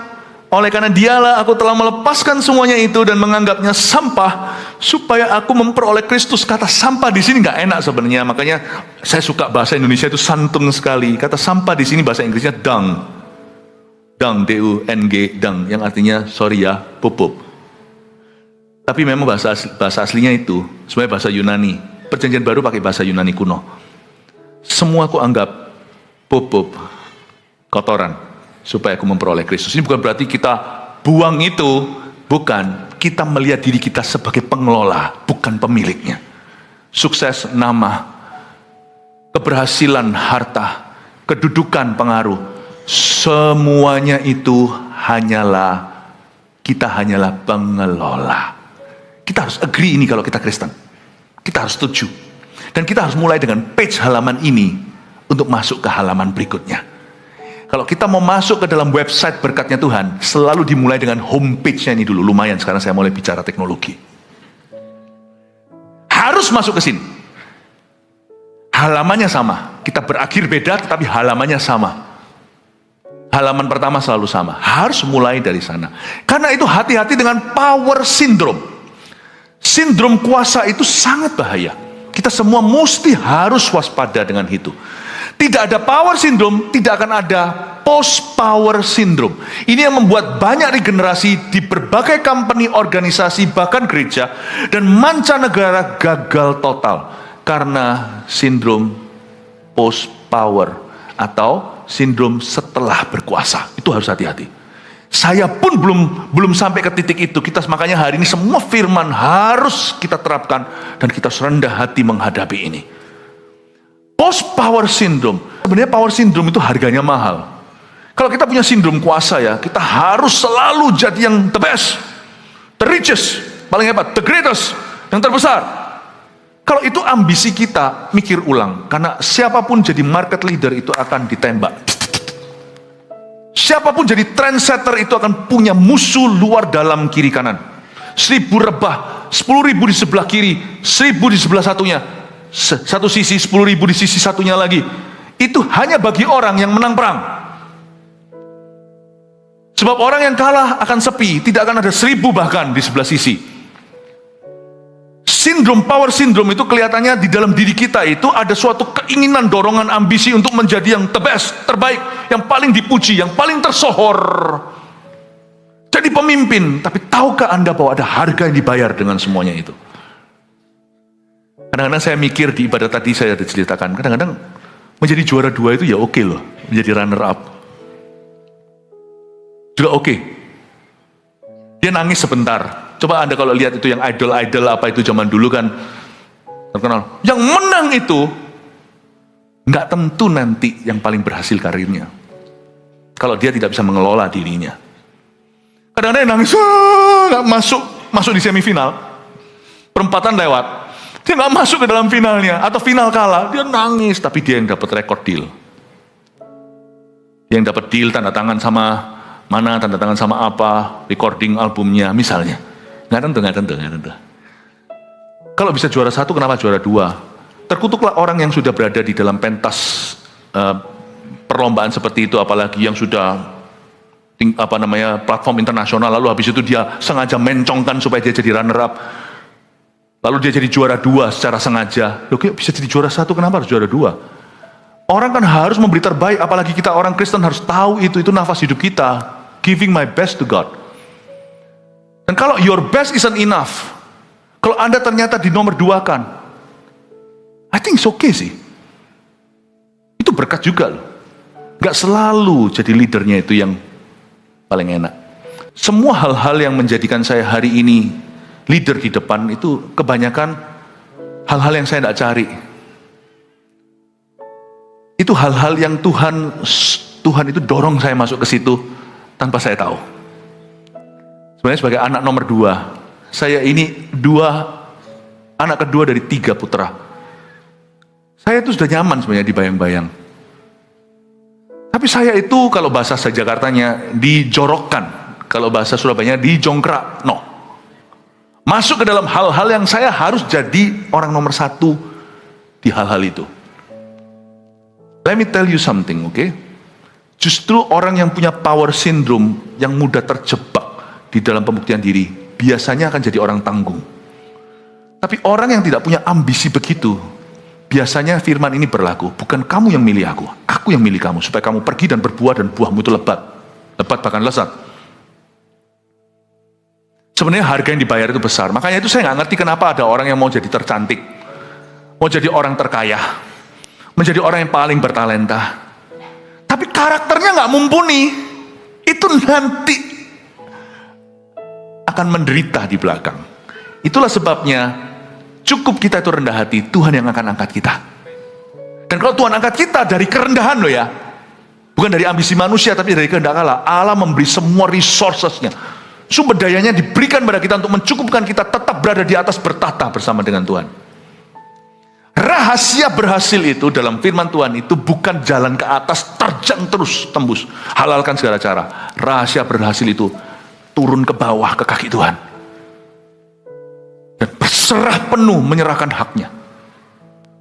Oleh karena dialah aku telah melepaskan semuanya itu dan menganggapnya sampah supaya aku memperoleh Kristus. Kata sampah di sini nggak enak sebenarnya, makanya saya suka bahasa Indonesia itu santun sekali. Kata sampah di sini bahasa Inggrisnya dung, D-U-N-G, dung, yang artinya sorry ya, pupup. Tapi memang bahasa aslinya itu sebenarnya bahasa Yunani. Perjanjian Baru pakai bahasa Yunani kuno. Semua aku anggap pupup, kotoran, supaya aku memperoleh Kristus. Ini bukan berarti kita buang itu, bukan. Kita melihat diri kita sebagai pengelola, bukan pemiliknya. Sukses, nama, keberhasilan, harta, kedudukan, pengaruh, semuanya itu kita hanyalah pengelola. Kita harus agree ini kalau kita Kristen. Kita harus setuju. Dan kita harus mulai dengan page halaman ini untuk masuk ke halaman berikutnya. Kalau kita mau masuk ke dalam website berkatnya Tuhan, selalu dimulai dengan homepage-nya ini dulu. Lumayan, sekarang saya mulai bicara teknologi. Harus masuk ke sini. Halamannya sama. Kita berakhir beda, tetapi halamannya sama. Halaman pertama selalu sama. Harus mulai dari sana. Karena itu hati-hati dengan power syndrome. Sindrom kuasa itu sangat bahaya. Kita semua mesti harus waspada dengan itu. Tidak ada power syndrome, tidak akan ada post power syndrome. Ini yang membuat banyak regenerasi di berbagai company, organisasi, bahkan gereja dan mancanegara gagal total karena sindrom post power atau sindrom setelah berkuasa. Itu harus hati-hati. Saya pun belum sampai ke titik itu. Makanya hari ini semua firman harus kita terapkan dan kita rendah hati menghadapi ini. Post power syndrome. Sebenarnya power syndrome itu harganya mahal. Kalau kita punya sindrom kuasa ya, kita harus selalu jadi yang the best, the richest, paling hebat, the greatest, yang terbesar. Kalau itu ambisi kita, mikir ulang. Karena siapapun jadi market leader itu akan ditembak. Siapapun jadi trendsetter itu akan punya musuh luar dalam kiri kanan. 1000 rebah, 10.000 di sebelah kiri, 1000 di sebelah satunya. Satu sisi, 10.000 di sisi satunya lagi. Itu hanya bagi orang yang menang perang. Sebab orang yang kalah akan sepi, tidak akan ada 1000 bahkan di sebelah sisi. Sindrom power syndrome itu kelihatannya di dalam diri kita itu ada suatu keinginan, dorongan, ambisi untuk menjadi yang the best, terbaik, yang paling dipuji, yang paling tersohor. Jadi pemimpin, tapi tahukah Anda bahwa ada harga yang dibayar dengan semuanya itu? Kadang-kadang saya mikir di ibadah tadi saya ada ceritakan, kadang-kadang menjadi juara 2 itu ya oke loh, menjadi runner up juga oke. Dia nangis sebentar. Coba Anda kalau lihat itu yang idol-idol apa itu zaman dulu kan terkenal. Yang menang itu nggak tentu nanti yang paling berhasil karirnya. Kalau dia tidak bisa mengelola dirinya. Kadang-kadang dia nangis, nggak masuk di semifinal, perempatan lewat. Dia nggak masuk ke dalam finalnya, atau final kalah, dia nangis, tapi dia yang dapat record deal. Dia yang dapat deal, tanda tangan sama mana, tanda tangan sama apa, recording albumnya, misalnya. Nggak tentu. Kalau bisa juara 1, kenapa juara 2? Terkutuklah orang yang sudah berada di dalam pentas perlombaan seperti itu, apalagi yang sudah platform internasional, lalu habis itu dia sengaja mencongkan supaya dia jadi runner up. Lalu dia jadi juara 2 secara sengaja. Loh, kok bisa jadi juara 1, kenapa harus juara 2? Orang kan harus memberi terbaik, apalagi kita orang Kristen harus tahu itu nafas hidup kita. Giving my best to God. Dan kalau your best isn't enough, kalau Anda ternyata di nomor 2 kan, I think it's okay sih. Itu berkat juga loh. Gak selalu jadi leadernya itu yang paling enak. Semua hal-hal yang menjadikan saya hari ini leader di depan itu kebanyakan hal-hal yang saya tidak cari. Itu hal-hal yang Tuhan itu dorong saya masuk ke situ tanpa saya tahu. Sebenarnya sebagai anak nomor 2, saya ini anak kedua dari 3 putra. Saya itu sudah nyaman sebenarnya dibayang-bayang. Tapi saya itu kalau bahasa Jakartanya dijorokkan, kalau bahasa Surabayanya dijongkrak, no. Masuk ke dalam hal-hal yang saya harus jadi orang nomor 1 di hal-hal itu. Let me tell you something, okay? Justru orang yang punya power syndrome, yang mudah terjebak di dalam pembuktian diri, biasanya akan jadi orang tanggung. Tapi orang yang tidak punya ambisi begitu, biasanya firman ini berlaku. Bukan kamu yang milih aku yang milih kamu. Supaya kamu pergi dan berbuah dan buahmu itu lebat. Lebat bahkan lezat. Sebenarnya harga yang dibayar itu besar. Makanya itu saya nggak ngerti kenapa ada orang yang mau jadi tercantik. Mau jadi orang terkaya. Menjadi orang yang paling bertalenta. Tapi karakternya nggak mumpuni. Itu nanti akan menderita di belakang. Itulah sebabnya cukup kita itu rendah hati, Tuhan yang akan angkat kita. Dan kalau Tuhan angkat kita dari kerendahan loh ya, bukan dari ambisi manusia, tapi dari kehendak Allah. Allah memberi semua resources-nya, sumber dayanya diberikan pada kita untuk mencukupkan kita tetap berada di atas bertahta bersama dengan Tuhan. Rahasia berhasil itu dalam firman Tuhan itu bukan jalan ke atas, terjang terus, tembus, halalkan segala cara. Rahasia berhasil itu turun ke bawah ke kaki Tuhan. Dan berserah penuh menyerahkan haknya.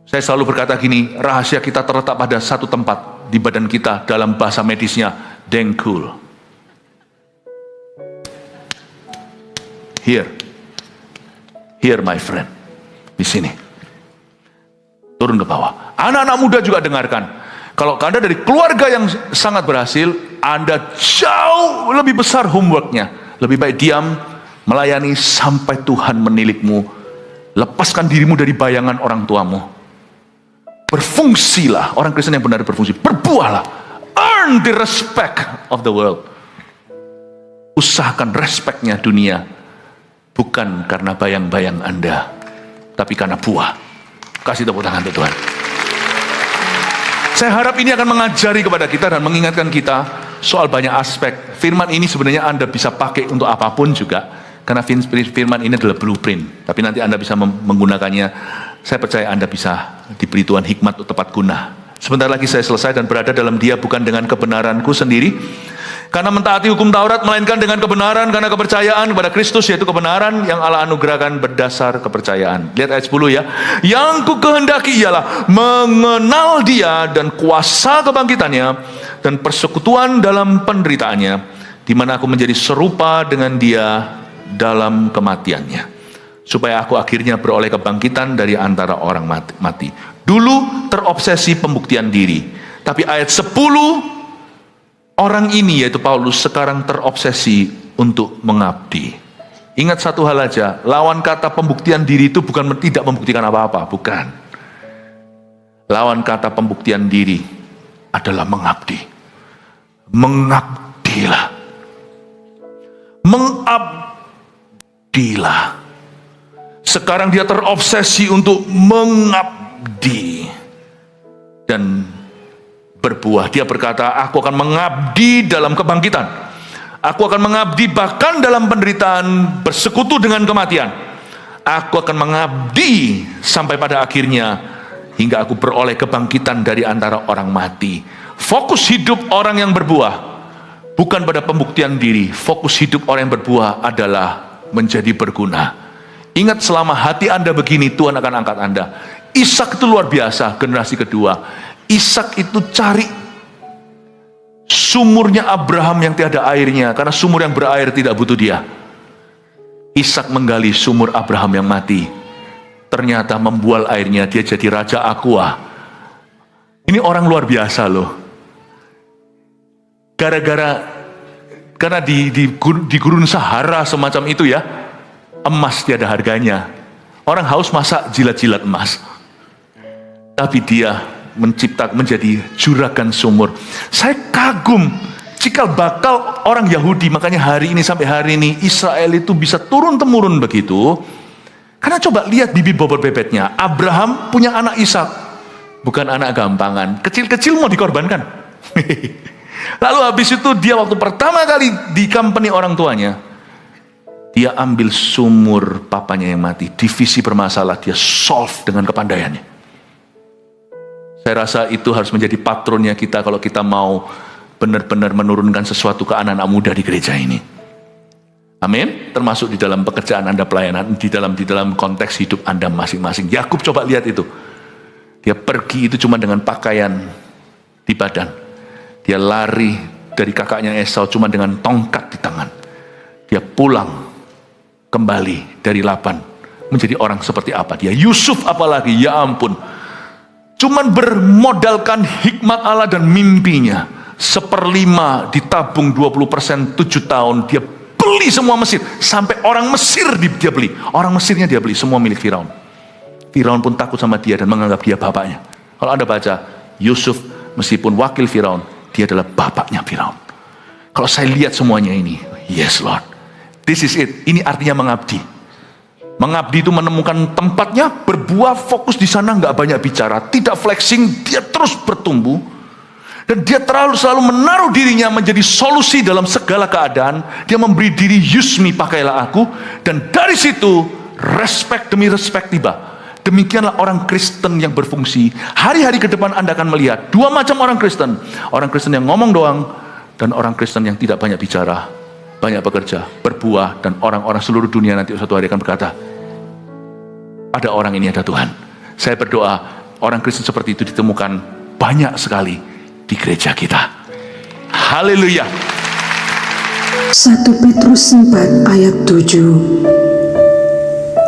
Saya selalu berkata gini, rahasia kita terletak pada satu tempat di badan kita, dalam bahasa medisnya, dengkul. Here my friend, di sini. Turun ke bawah. Anak-anak muda juga dengarkan. Kalau Anda dari keluarga yang sangat berhasil, Anda jauh lebih besar homeworknya. Lebih baik diam, melayani sampai Tuhan menilikmu. Lepaskan dirimu dari bayangan orang tuamu. Berfungsilah, orang Kristen yang benar berfungsi. Berbuahlah. Earn the respect of the world. Usahakan respectnya dunia. Bukan karena bayang-bayang Anda, tapi karena buah. Kasih tepuk tangan untuk Tuhan. Saya harap ini akan mengajari kepada kita dan mengingatkan kita soal banyak aspek. Firman ini sebenarnya Anda bisa pakai untuk apapun juga. Karena firman ini adalah blueprint. Tapi nanti Anda bisa menggunakannya. Saya percaya Anda bisa diberi Tuhan hikmat untuk tepat guna. Sebentar lagi saya selesai dan berada dalam Dia bukan dengan kebenaranku sendiri. Karena mentaati hukum Taurat, melainkan dengan kebenaran karena kepercayaan kepada Kristus, yaitu kebenaran yang Allah anugerahkan berdasar kepercayaan. Lihat ayat 10 ya. Yang ku kehendaki ialah mengenal Dia dan kuasa kebangkitannya dan persekutuan dalam penderitaannya, di mana aku menjadi serupa dengan Dia dalam kematiannya, supaya aku akhirnya beroleh kebangkitan dari antara orang mati. Dulu terobsesi pembuktian diri, tapi ayat 10 orang ini yaitu Paulus sekarang terobsesi untuk mengabdi. Ingat satu hal aja, lawan kata pembuktian diri itu bukan tidak membuktikan apa-apa, bukan. Lawan kata pembuktian diri adalah mengabdi. Mengabdilah. Mengabdilah. Sekarang dia terobsesi untuk mengabdi dan berbuah. Dia berkata, aku akan mengabdi dalam kebangkitan. Aku akan mengabdi bahkan dalam penderitaan, bersekutu dengan kematian. Aku akan mengabdi sampai pada akhirnya hingga aku beroleh kebangkitan dari antara orang mati. Fokus hidup orang yang berbuah bukan pada pembuktian diri. Fokus hidup orang yang berbuah adalah menjadi berguna. Ingat, selama hati Anda begini, Tuhan akan angkat Anda. Ishak itu luar biasa, generasi kedua. Ishak itu cari sumurnya Abraham yang tiada airnya, karena sumur yang berair tidak butuh dia. Ishak menggali sumur Abraham yang mati. Ternyata membual airnya, dia jadi raja Aqua. Ini orang luar biasa loh. Karena di gurun Sahara semacam itu ya, emas tiada harganya. Orang haus masa jilat-jilat emas. Tapi dia menjadi juragan sumur. Saya kagum cikal bakal orang Yahudi. Makanya hari ini sampai hari ini Israel itu bisa turun-temurun begitu. Karena coba lihat bibit bobot bebetnya. Abraham punya anak Ishak, bukan anak gampangan. Kecil-kecil mau dikorbankan. Lalu habis itu dia waktu pertama kali di company orang tuanya, dia ambil sumur papanya yang mati. Divisi bermasalah, dia solve dengan kepandaiannya. Saya rasa itu harus menjadi patronnya kita kalau kita mau benar-benar menurunkan sesuatu ke anak-anak muda di gereja ini. Amin. Termasuk di dalam pekerjaan Anda, pelayanan, di dalam konteks hidup Anda masing-masing. Yakub coba lihat itu. Dia pergi itu cuma dengan pakaian di badan. Dia lari dari kakaknya Esau cuma dengan tongkat di tangan. Dia pulang kembali dari Laban menjadi orang seperti apa dia. Yusuf apalagi, ya ampun. Cuman bermodalkan hikmat Allah dan mimpinya. 1/5 ditabung 20%, 7 tahun. Dia beli semua Mesir. Sampai orang Mesir dia beli. Orang Mesirnya dia beli, semua milik Firaun. Firaun pun takut sama dia dan menganggap dia bapaknya. Kalau Anda baca, Yusuf meskipun wakil Firaun, dia adalah bapaknya Firaun. Kalau saya lihat semuanya ini, yes Lord, this is it. Ini artinya mengabdi. Mengabdi itu menemukan tempatnya, berbuah, fokus di sana, nggak banyak bicara, tidak flexing, dia terus bertumbuh. Dan dia selalu menaruh dirinya menjadi solusi dalam segala keadaan. Dia memberi diri, use me, pakailah aku. Dan dari situ, respect demi respect tiba. Demikianlah orang Kristen yang berfungsi. Hari-hari ke depan Anda akan melihat dua macam orang Kristen. Orang Kristen yang ngomong doang, dan orang Kristen yang tidak banyak bicara, banyak bekerja, berbuah, dan orang-orang seluruh dunia nanti suatu hari akan berkata, pada orang ini ada Tuhan. Saya berdoa orang Kristen seperti itu ditemukan banyak sekali di gereja kita. Haleluya. 1 Petrus 4 ayat 7.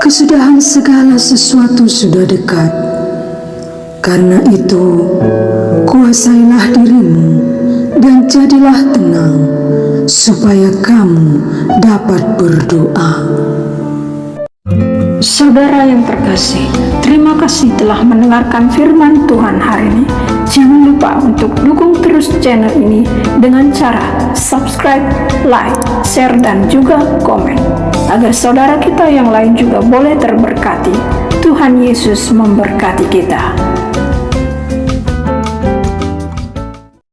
Kesudahan segala sesuatu sudah dekat. Karena itu, kuasailah dirimu dan jadilah tenang, supaya kamu dapat berdoa. Saudara yang terkasih, terima kasih telah mendengarkan firman Tuhan hari ini. Jangan lupa untuk dukung terus channel ini dengan cara subscribe, like, share, dan juga komen, agar saudara kita yang lain juga boleh terberkati. Tuhan Yesus memberkati kita.